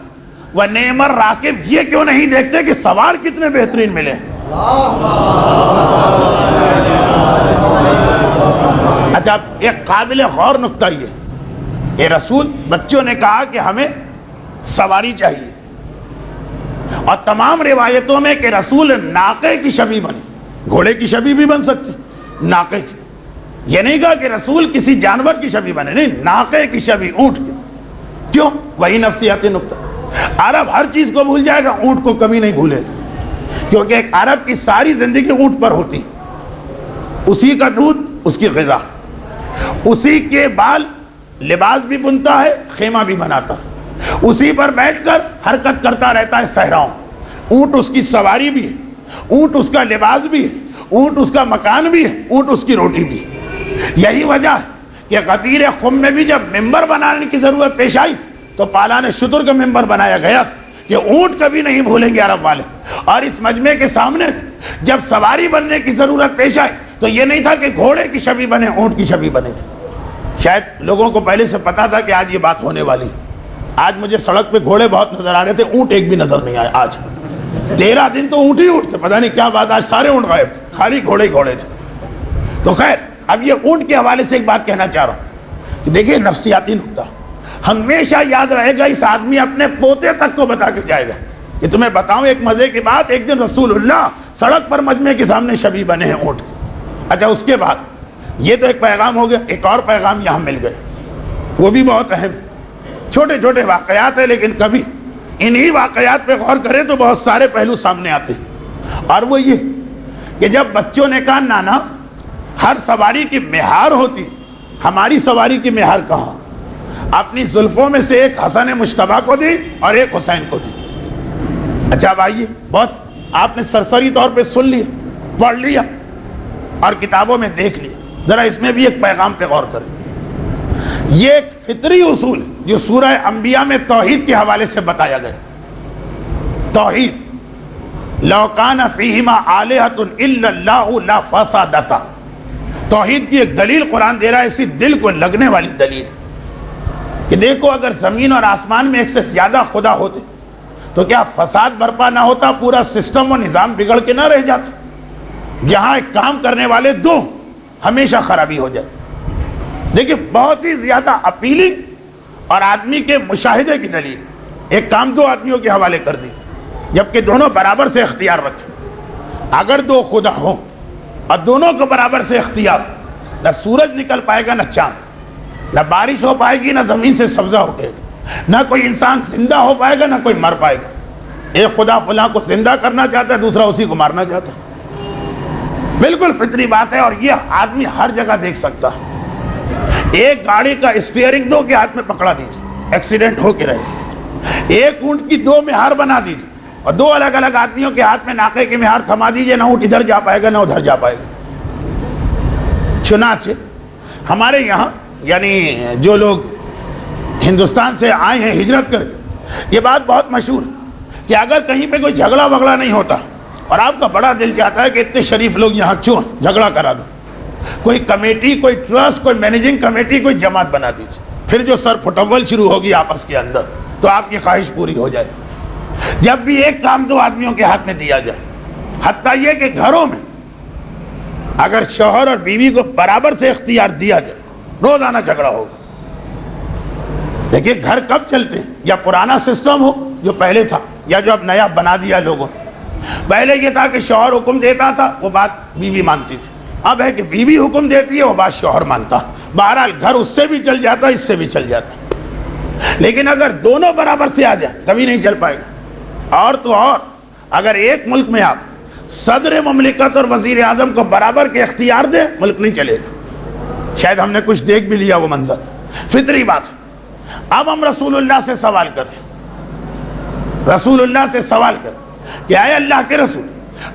[SPEAKER 2] و نعم الراکب، یہ کیوں نہیں دیکھتے کہ سوار کتنے بہترین ملے؟ اچھا ایک قابل غور نکتہ یہ رسول، بچوں نے کہا کہ ہمیں سواری چاہیے، اور تمام روایتوں میں کہ رسول ناقے کی شبیہ بنے، گھوڑے کی شبیہ بھی بن سکتی، ناقے کی، یہ نہیں کہا کہ رسول کسی جانور کی شبیہ بنے، نہیں، ناقے کی شبیہ، اونٹ کی۔ کیوں؟ وہی نفسیاتی نقطہ۔ عرب ہر چیز کو بھول جائے گا، اونٹ کو کبھی نہیں بھولے گا، کیونکہ ایک عرب کی ساری زندگی اونٹ پر ہوتی، اسی کا دودھ، اس کی غذا، اسی کے بال لباس بھی بنتا ہے، خیمہ بھی بناتا ہے، اسی پر بیٹھ کر حرکت کرتا رہتا ہے صحراؤں۔ اونٹ اس کی سواری بھی ہے، اونٹ اس کا لباس بھی ہے، اونٹ اس کا مکان بھی ہے، اونٹ اس کی روٹی بھی ہے۔ یہی وجہ ہے کہ غدیر خم میں بھی جب ممبر بنانے کی ضرورت پیش آئی تو پالان شتر کا ممبر بنایا گیا کہ اونٹ کبھی نہیں بھولیں گے عرب والے۔ اور اس مجمع کے سامنے جب سواری بننے کی ضرورت پیش آئی تو یہ نہیں تھا کہ گھوڑے کی شبیہ بنے، اونٹ کی شبیہ بنے تھی۔ شاید لوگوں کو پہلے سے پتا تھا کہ آج یہ بات ہونے والی۔ آج مجھے سڑک پہ گھوڑے بہت نظر آ رہے تھے، اونٹ ایک بھی نظر نہیں آئے۔ آج 13 دن تو اونٹ ہی اونٹ تھے، پتہ نہیں کیا بات، آج سارے اونٹ غائب تھے، خالی گھوڑے ہی گھوڑے تھے۔ تو خیر، اب یہ اونٹ کے حوالے سے ایک بات کہنا چاہ رہا ہوں کہ دیکھیں نفسیاتی نقطہ ہمیشہ یاد رہے گا، اس آدمی اپنے پوتے تک کو بتا کے جائے گا کہ تمہیں بتاؤں ایک مزے کی بات، ایک دن رسول اللہ سڑک پر مجمع کے سامنے شبیہ بنے ہیں اونٹ کے۔ اچھا اس کے بعد یہ تو ایک پیغام ہو گیا، ایک اور پیغام یہاں مل گئے، وہ بھی بہت اہم، چھوٹے چھوٹے واقعات ہیں لیکن کبھی انہی واقعات پہ غور کریں تو بہت سارے پہلو سامنے آتے ہیں۔ اور وہ یہ کہ جب بچوں نے کہا نانا ہر سواری کی مہار ہوتی، ہماری سواری کی مہار کہاں؟ اپنی زلفوں میں سے ایک حسن مجتبیٰ کو دی اور ایک حسین کو دی۔ اچھا اب آئیے، بہت آپ نے سرسری طور پہ سن لیا، پڑھ لیا اور کتابوں میں دیکھ لیا، ذرا اس میں بھی ایک پیغام پہ غور کریں۔ یہ ایک فطری اصول جو سورہ انبیاء میں توحید کے حوالے سے بتایا گیا، توحید لو کان فیہما آلہۃ الا اللہ لفسدتا. توحید کی ایک دلیل قرآن دے رہا ہے، اسی دل کو لگنے والی دلیل کہ دیکھو اگر زمین اور آسمان میں ایک سے زیادہ خدا ہوتے تو کیا فساد برپا نہ ہوتا، پورا سسٹم و نظام بگڑ کے نہ رہ جاتا؟ جہاں ایک کام کرنے والے دو ہمیشہ خرابی ہو جائے. دیکھیں بہت ہی زیادہ اپیلنگ اور آدمی کے مشاہدے کی دلیل. ایک کام دو آدمیوں کے حوالے کر دی جبکہ دونوں برابر سے اختیار رکھیں. اگر دو خدا ہوں اور دونوں کو برابر سے اختیار، نہ سورج نکل پائے گا نہ چاند، نہ بارش ہو پائے گی نہ زمین سے سبزہ ہو گئے گا، نہ کوئی انسان زندہ ہو پائے گا نہ کوئی مر پائے گا. ایک خدا فلاں کو زندہ کرنا چاہتا ہے، دوسرا اسی کو مارنا چاہتا ہے. بالکل فطری بات ہے اور یہ آدمی ہر جگہ دیکھ سکتا ہے. ایک گاڑی کا اسٹیئرنگ دو کے ہاتھ میں پکڑا دیجیے، ایکسیڈنٹ ہو کے رہے. ایک اونٹ کی دو مہار بنا دیجیے اور دو الگ الگ آدمیوں کے ہاتھ میں ناقے کی مہار تھما دیجیے، نہ اونٹ ادھر جا پائے گا نہ ادھر جا پائے گا. چنانچہ ہمارے یہاں یعنی جو لوگ ہندوستان سے آئے ہیں ہجرت کر کے، یہ بات بہت مشہور ہے کہ اگر کہیں پہ کوئی جھگڑا وگڑا نہیں ہوتا اور آپ کا بڑا دل چاہتا ہے کہ اتنے شریف لوگ یہاں کیوں جھگڑا کرا دو، کوئی کمیٹی، کوئی ٹرسٹ، کوئی مینیجنگ کمیٹی، کوئی جماعت بنا دیجیے. پھر جو سر پھٹول شروع ہوگی آپس کے اندر تو آپ کی خواہش پوری ہو جائے. جب بھی ایک کام دو آدمیوں کے ہاتھ میں دیا جائے، حتیٰ یہ کہ گھروں میں اگر شوہر اور بیوی کو برابر سے اختیار دیا جائے، روزانہ جھگڑا ہوگا. دیکھیے گھر کب چلتے ہیں؟ یا پرانا سسٹم ہو جو پہلے تھا یا جو اب نیا بنا دیا لوگوں. پہلے یہ تھا کہ شوہر حکم دیتا تھا، وہ بات بیوی مانتی تھی. اب ہے کہ بیوی حکم دیتی ہے، وہ بات شوہر مانتا. بہرحال گھر اس سے بھی چل جاتا، اس سے بھی چل جاتا. لیکن اگر دونوں برابر سے آ جائیں کبھی نہیں چل پائے گا. اور تو اور اگر ایک ملک میں آپ صدر مملکت اور وزیر اعظم کو برابر کے اختیار دیں، ملک نہیں چلے گا. شاید ہم نے کچھ دیکھ بھی لیا وہ منظر، فطری بات. اب ہم رسول اللہ سے سوال کریں، رسول اللہ سے سوال کریں کہ اے اللہ کے رسول،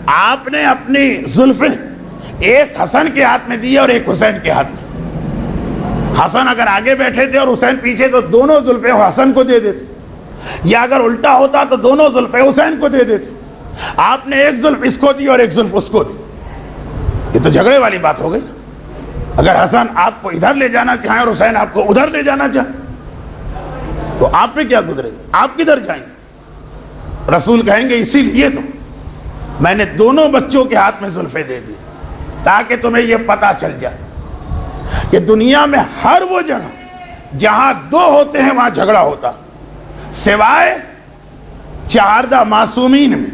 [SPEAKER 2] آپ نے اپنی زلفیں ایک حسن کے ہاتھ میں دی اور ایک حسین کے ہاتھ میں. حسن اگر آگے بیٹھے تھے اور حسین پیچھے تو دونوں زلفیں حسن کو دے دیتے، یا اگر الٹا ہوتا تو دونوں زلفیں حسین کو دے دیتے. آپ نے ایک زلف اس کو دی اور ایک زلف اس کو دی. یہ تو جھگڑے والی بات ہو گئی. اگر حسن آپ کو ادھر لے جانا چاہیں اور حسین آپ کو ادھر لے جانا چاہیں تو آپ پہ کیا گزرے گا؟ آپ کدھر جائیں گے؟ رسول کہیں گے اسی لیے تو میں نے دونوں بچوں کے ہاتھ میں زلفیں دے دی تاکہ تمہیں یہ پتا چل جائے کہ دنیا میں ہر وہ جگہ جہاں دو ہوتے ہیں وہاں جھگڑا ہوتا، سوائے چاردہ معصومین میں.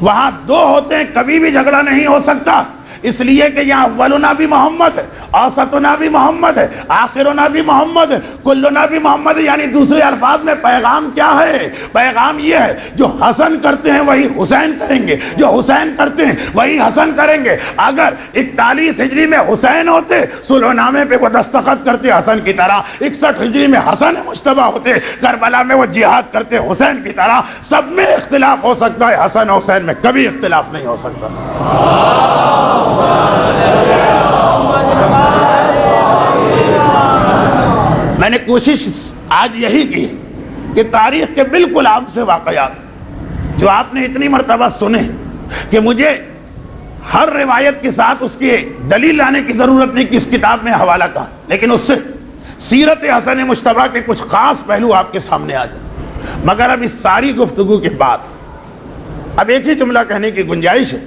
[SPEAKER 2] وہاں دو ہوتے ہیں کبھی بھی جھگڑا نہیں ہو سکتا، اس لیے کہ یہاں اولنا بھی محمد ہے، اوسطنا بھی محمد ہے، آخرنا بھی محمد ہے، کلنا بھی محمد ہے. یعنی دوسرے الفاظ میں پیغام کیا ہے؟ پیغام یہ ہے جو حسن کرتے ہیں وہی حسین کریں گے، جو حسین کرتے ہیں وہی حسن کریں گے. اگر 41 ہجری میں حسین ہوتے صلح نامے پہ وہ دستخط کرتے حسن کی طرح، 61 ہجری میں حسن مجتبی ہوتے کربلا میں وہ جہاد کرتے حسین کی طرح. سب میں اختلاف ہو سکتا ہے، حسن اور حسین میں کبھی اختلاف نہیں ہو سکتا. میں نے کوشش آج یہی کی کہ تاریخ کے بالکل عام سے واقعات جو آپ نے اتنی مرتبہ سنے کہ مجھے ہر روایت کے ساتھ اس کی دلیل لانے کی ضرورت نہیں کہ اس کتاب میں حوالہ کہا، لیکن اس سے سیرت حسن مجتبی کے کچھ خاص پہلو آپ کے سامنے آ جائیں. مگر اب اس ساری گفتگو کے بعد اب ایک ہی جملہ کہنے کی گنجائش ہے،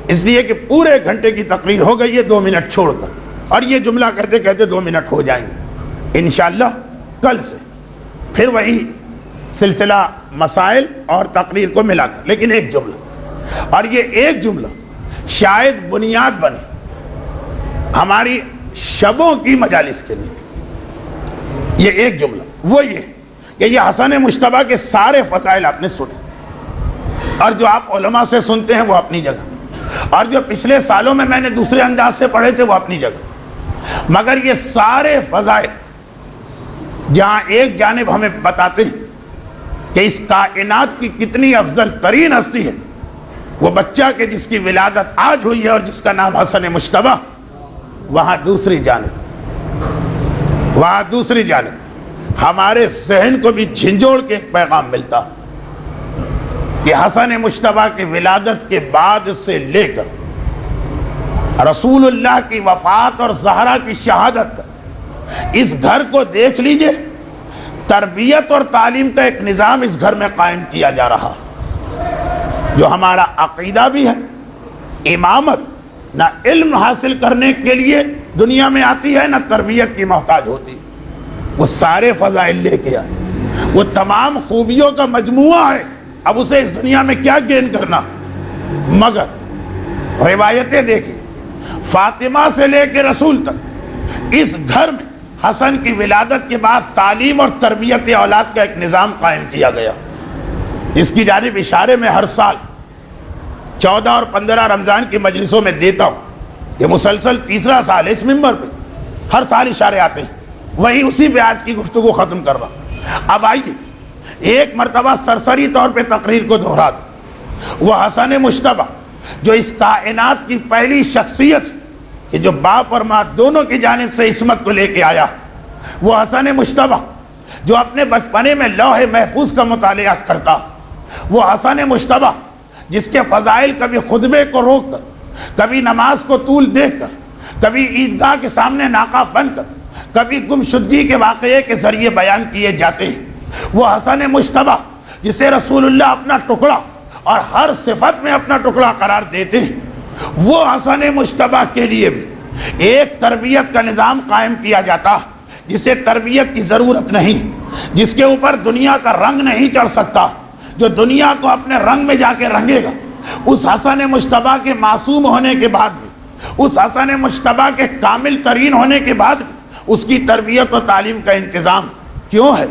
[SPEAKER 2] اس لیے کہ پورے گھنٹے کی تقریر ہو گئی ہے 2 منٹ چھوڑ کر، اور یہ جملہ کہتے کہتے 2 منٹ ہو جائیں گے. انشاءاللہ کل سے پھر وہی سلسلہ مسائل اور تقریر کو ملا کر، لیکن ایک جملہ، اور یہ ایک جملہ شاید بنیاد بنے ہماری شبوں کی مجالس کے لیے. یہ ایک جملہ وہ یہ کہ یہ حسن مجتبی کے سارے فضائل آپ نے سنے، اور جو آپ علماء سے سنتے ہیں وہ اپنی جگہ، اور جو پچھلے سالوں میں نے دوسرے انداز سے پڑھے تھے وہ اپنی جگہ. مگر یہ سارے فضائل جہاں ایک جانب ہمیں بتاتے ہیں کہ اس کائنات کی کتنی افضل ترین ہستی ہے وہ بچہ کہ جس کی ولادت آج ہوئی ہے اور جس کا نام حسن مجتبی، وہاں دوسری جانب ہمارے ذہن کو بھی جھنجھوڑ کے ایک پیغام ملتا کہ حسن مجتبیٰ کی ولادت کے بعد سے لے کر رسول اللہ کی وفات اور زہرا کی شہادت تک اس گھر کو دیکھ لیجئے، تربیت اور تعلیم کا ایک نظام اس گھر میں قائم کیا جا رہا، جو ہمارا عقیدہ بھی ہے۔ امامت نہ علم حاصل کرنے کے لیے دنیا میں آتی ہے، نہ تربیت کی محتاج ہوتی، وہ سارے فضائل لے کے آئے، وہ تمام خوبیوں کا مجموعہ ہے۔ اب اسے اس دنیا میں کیا گین کرنا؟ مگر روایتیں دیکھیں، فاطمہ سے لے کے رسول تک اس گھر میں حسن کی ولادت کے بعد تعلیم اور تربیت اولاد کا ایک نظام قائم کیا گیا۔ اس کی جانب اشارے میں ہر سال 14 اور 15 رمضان کی مجلسوں میں دیتا ہوں، یہ مسلسل تیسرا سال ہے اس منبر پہ، ہر سال اشارے آتے ہیں، وہی اسی پہ آج کی گفتگو ختم کروا۔ اب آئیے ایک مرتبہ سرسری طور پہ تقریر کو دہرا دیں۔ وہ حسن مجتبیٰ جو اس کائنات کی پہلی شخصیت کہ جو باپ اور ماں دونوں کی جانب سے عصمت کو لے کے آیا، وہ حسن مجتبیٰ جو اپنے بچپنے میں لوح محفوظ کا مطالعہ کرتا، وہ حسن مجتبیٰ جس کے فضائل کبھی خطبے کو روک کر، کبھی نماز کو طول دیکھ کر، کبھی عیدگاہ کے سامنے ناقہ بن کر، کبھی گمشدگی کے واقعے کے ذریعے بیان کیے جاتے ہیں، وہ حسن مجتبیٰ جسے رسول اللہ اپنا ٹکڑا اور ہر صفت میں اپنا ٹکڑا قرار دیتے ہیں، وہ حسن مجتبیٰ کے لیے بھی ایک تربیت کا نظام قائم کیا جاتا جسے تربیت کی ضرورت نہیں، جس کے اوپر دنیا کا رنگ نہیں چڑھ سکتا، جو دنیا کو اپنے رنگ میں جا کے رنگے گا۔ اس حسن مجتبیٰ کے معصوم ہونے کے بعد بھی، اس حسن مجتبیٰ کے کامل ترین ہونے کے بعد بھی اس کی تربیت و تعلیم کا انتظام کیوں ہے؟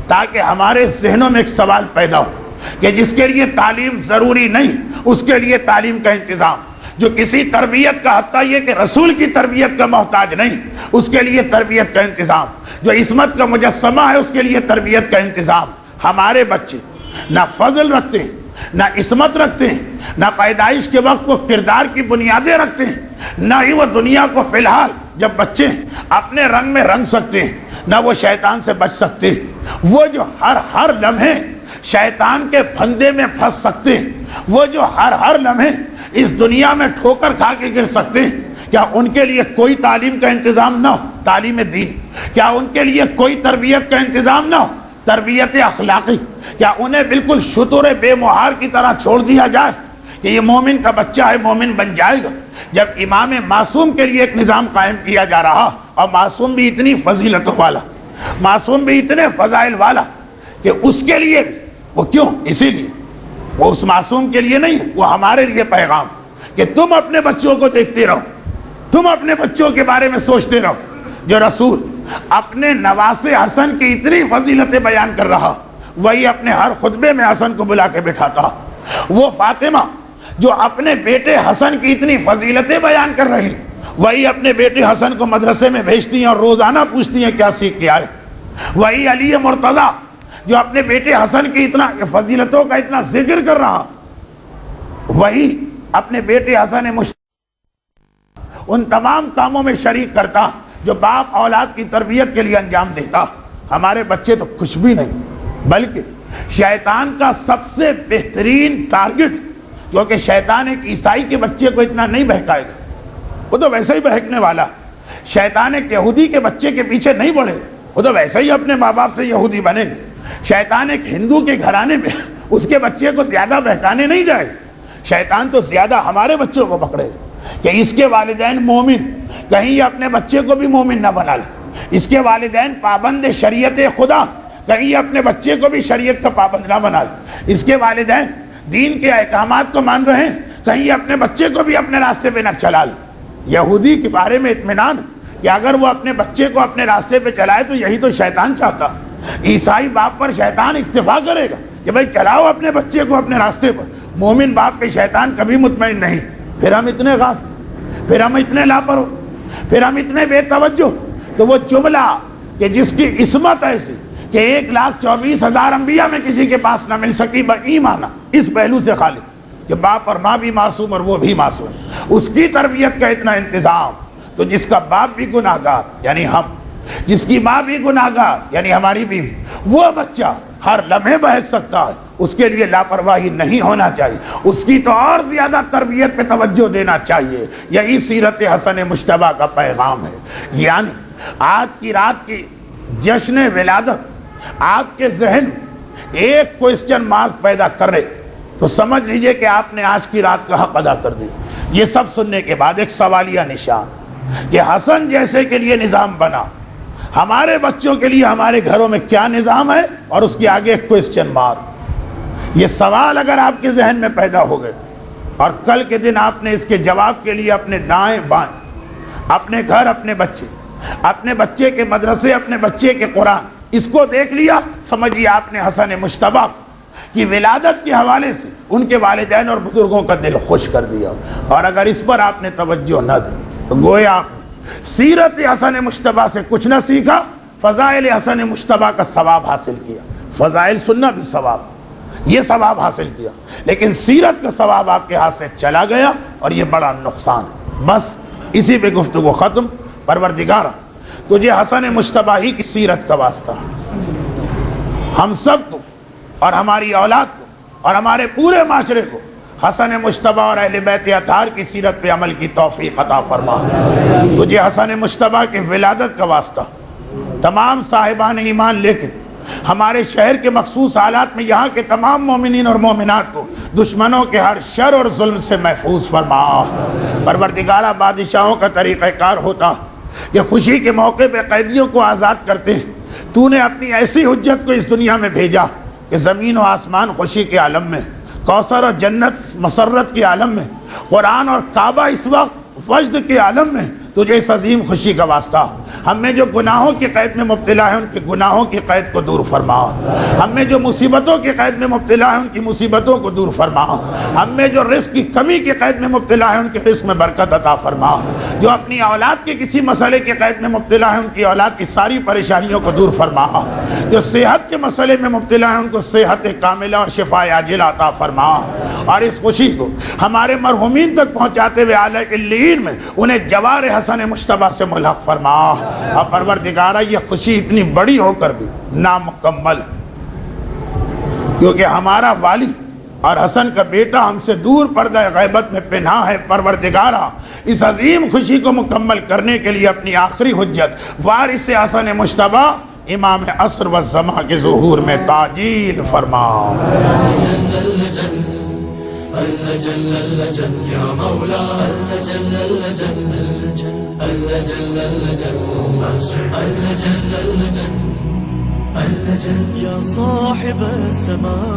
[SPEAKER 2] تاکہ ہمارے ذہنوں میں ایک سوال پیدا ہو کہ جس کے لیے تعلیم ضروری نہیں، اس کے لیے تعلیم کا انتظام، جو کسی تربیت کا حتیٰ یہ کہ رسول کی تربیت کا محتاج نہیں، اس کے لیے تربیت کا انتظام، جو عصمت کا مجسمہ ہے اس کے لیے تربیت کا انتظام۔ ہمارے بچے نہ فضل رکھتے ہیں، نہ عصمت رکھتے ہیں، نہ پیدائش کے وقت وہ کردار کی بنیادیں رکھتے ہیں، نہ ہی وہ دنیا کو فی الحال جب بچے اپنے رنگ میں رنگ سکتے ہیں، نہ وہ شیطان سے بچ سکتے ہیں۔ وہ جو ہر لمحے شیطان کے پھندے میں پھنس سکتے ہیں، وہ جو ہر لمحے اس دنیا میں ٹھوکر کھا کے گر سکتے ہیں، کیا ان کے لیے کوئی تعلیم کا انتظام نہ ہو؟ تعلیم دین۔ کیا ان کے لیے کوئی تربیت کا انتظام نہ ہو؟ تربیت اخلاقی۔ کیا انہیں بالکل شتر بے مہار کی طرح چھوڑ دیا جائے کہ یہ مومن کا بچہ ہے، مومن بن جائے گا؟ جب امام معصوم کے لیے ایک نظام قائم کیا جا رہا، اور معصوم بھی اتنی فضیلتوں والا، معصوم بھی اتنے فضائل والا کہ اس کے لیے وہ کیوں؟ اسی لیے وہ اس معصوم کے لیے نہیں ہے، وہ ہمارے لیے پیغام کہ تم اپنے بچوں کو دیکھتے رہو، تم اپنے بچوں کے بارے میں سوچتے رہو۔ جو رسول اپنے نواسے حسن کی اتنی فضیلتیں بیان کر رہا، وہی اپنے ہر خطبے میں حسن کو بلا کے بٹھاتا۔ وہ فاطمہ جو اپنے بیٹے حسن کی اتنی فضیلتیں بیان کر رہی، وہی اپنے بیٹے حسن کو مدرسے میں بھیجتی ہیں اور روزانہ پوچھتی ہیں کیا سیکھ کے آئے۔ وہی علی مرتضیٰ جو اپنے بیٹے حسن کی اتنا فضیلتوں کا اتنا ذکر کر رہا، وہی اپنے بیٹے حسن ان تمام کاموں میں شریک کرتا جو باپ اولاد کی تربیت کے لیے انجام دیتا۔ ہمارے بچے تو کچھ بھی نہیں، بلکہ شیطان کا سب سے بہترین ٹارگٹ، کیونکہ شیطان ایک عیسائی کے بچے کو اتنا نہیں بہکائے گا، وہ تو ویسے ہی بہکنے والا۔ شیطان ایک یہودی کے بچے کے پیچھے نہیں بڑھے، وہ تو ویسے ہی اپنے ماں باپ سے یہودی بنے۔ شیطان ایک ہندو کے گھرانے میں اس کے بچے کو زیادہ بہکانے نہیں جائے، شیطان تو زیادہ ہمارے بچوں کو پکڑے کہ اس کے والدین مومن، کہیں یہ اپنے بچے کو بھی مومن نہ بنا لے، اس کے والدین پابند شریعت خدا، کہیں یہ اپنے بچے کو بھی شریعت کا پابند نہ بنا لے، اس کے والدین دین کے احکامات کو مان رہے ہیں، کہیں یہ اپنے بچے کو بھی اپنے راستے پہ نہ چلا لے۔ یہودی کے بارے میں اطمینان کہ اگر وہ اپنے بچے کو اپنے راستے پہ چلائے تو یہی تو شیطان چاہتا۔ عیسائی باپ پر شیطان اکتفا کرے گا کہ بھائی چلاؤ اپنے بچے کو اپنے راستے پر، مومن باپ پہ شیطان کبھی مطمئن نہیں۔ پھر ہم اتنے غافل، پھر ہم اتنے لاپرواہ، پھر ہم اتنے بے توجہ۔ تو وہ جملہ کہ جس کی عصمت ایسی کہ 1,24,000 انبیاء میں کسی کے پاس نہ مل سکی، بایمانہ اس پہلو سے خالی کہ باپ اور ماں بھی معصوم اور وہ بھی معصوم، اس کی تربیت کا اتنا انتظام، تو جس کا باپ بھی گناہگار یعنی ہم، جس کی ماں بھی گناہگار یعنی ہماری بیوی، وہ بچہ ہر لمحے بہک سکتا ہے، اس کے لیے لاپرواہی نہیں ہونا چاہیے، اس کی تو اور زیادہ تربیت پہ توجہ دینا چاہیے۔ یہی سیرت حسن مجتبیٰ کا پیغام ہے۔ یعنی آج کی رات کی جشن ولادت آپ کے ذہن ایک کوئسچن مارک پیدا کرے تو سمجھ لیجئے کہ آپ نے آج کی رات کا حق ادا کر دی۔ یہ سب سننے کے بعد ایک سوالیہ نشان کہ حسن جیسے کے لیے نظام بنا، ہمارے بچوں کے لیے ہمارے گھروں میں کیا نظام ہے، اور اس کے آگے ایک کوئسچن مارک۔ یہ سوال اگر آپ کے ذہن میں پیدا ہو گئے اور کل کے دن آپ نے اس کے جواب کے لیے اپنے دائیں بائیں، اپنے گھر، اپنے بچے کے مدرسے، اپنے بچے کے قرآن، اس کو دیکھ لیا، سمجھیے آپ نے حسن مجتبیٰ کی ولادت کے حوالے سے ان کے والدین اور بزرگوں کا دل خوش کر دیا۔ اور اگر اس پر آپ نے توجہ نہ دی تو گویا آپ نے سیرت حسن مجتبیٰ سے کچھ نہ سیکھا، فضائل حسن مجتبیٰ کا ثواب حاصل کیا۔ فضائل سننا بھی ثواب، یہ ثواب حاصل کیا، لیکن سیرت کا ثواب آپ کے ہاتھ سے چلا گیا، اور یہ بڑا نقصان ہے۔ بس اسی پہ گفتگو ختم۔ پروردگارا تجھے حسن مجتبیٰ ہی کی سیرت کا واسطہ، ہم سب کو اور ہماری اولاد کو اور ہمارے پورے معاشرے کو حسن مجتبیٰ اور اہل بیت اطہار کی سیرت پہ عمل کی توفیق عطا فرما۔ تجھے حسن مجتبیٰ کی ولادت کا واسطہ، تمام صاحبان ایمان لے کے ہمارے شہر کے مخصوص حالات میں یہاں کے تمام مومنین اور مومنات کو دشمنوں کے ہر شر اور ظلم سے محفوظ فرما۔ پروردگارہ بادشاہوں کا طریقہ کار ہوتا کہ خوشی کے موقع پہ قیدیوں کو آزاد کرتے ہیں، تو نے اپنی ایسی حجت کو اس دنیا میں بھیجا کہ زمین و آسمان خوشی کے عالم میں، کوثر اور جنت مسرت کے عالم میں، قرآن اور کعبہ اس وقت وجد کے عالم میں تجھے اس عظیم خوشی کا واسطہ۔ ہم میں جو گناہوں کی قید میں مبتلا ہے ان کے گناہوں کی قید کو دور فرما، ہم میں جو مصیبتوں کی قید میں مبتلا ہے ان کی مصیبتوں کو دور فرما، ہم میں جو رزق کی کمی کی قید میں مبتلا ہے ان کے رزق میں برکت عطا فرما، جو اپنی اولاد کے کسی مسئلے کی قید میں مبتلا ہے ان کی اولاد کی ساری پریشانیوں کو دور فرما، جو صحت کے مسئلے میں مبتلا ہے ان کو صحت کاملہ اور شفاء عاجلہ عطا فرما، اور اس خوشی کو ہمارے مرحومین تک پہنچاتے ہوئے اعلی علیین میں انہیں جوار حسن مجتبیٰ سے ملحق فرما۔ اور پروردگارہ یہ خوشی اتنی بڑی ہو کر بھی نامکمل ہے، کیونکہ ہمارا والی اور حسن کا بیٹا ہم سے دور پردہ غیبت میں پنہا ہے۔ پروردگارہ اس عظیم خوشی کو مکمل کرنے کے لیے اپنی آخری حجت وارث حسن مجتبیٰ امام عصر و زمان کے ظہور میں تعجیل فرما۔
[SPEAKER 1] یا مولا یا صاحب السماء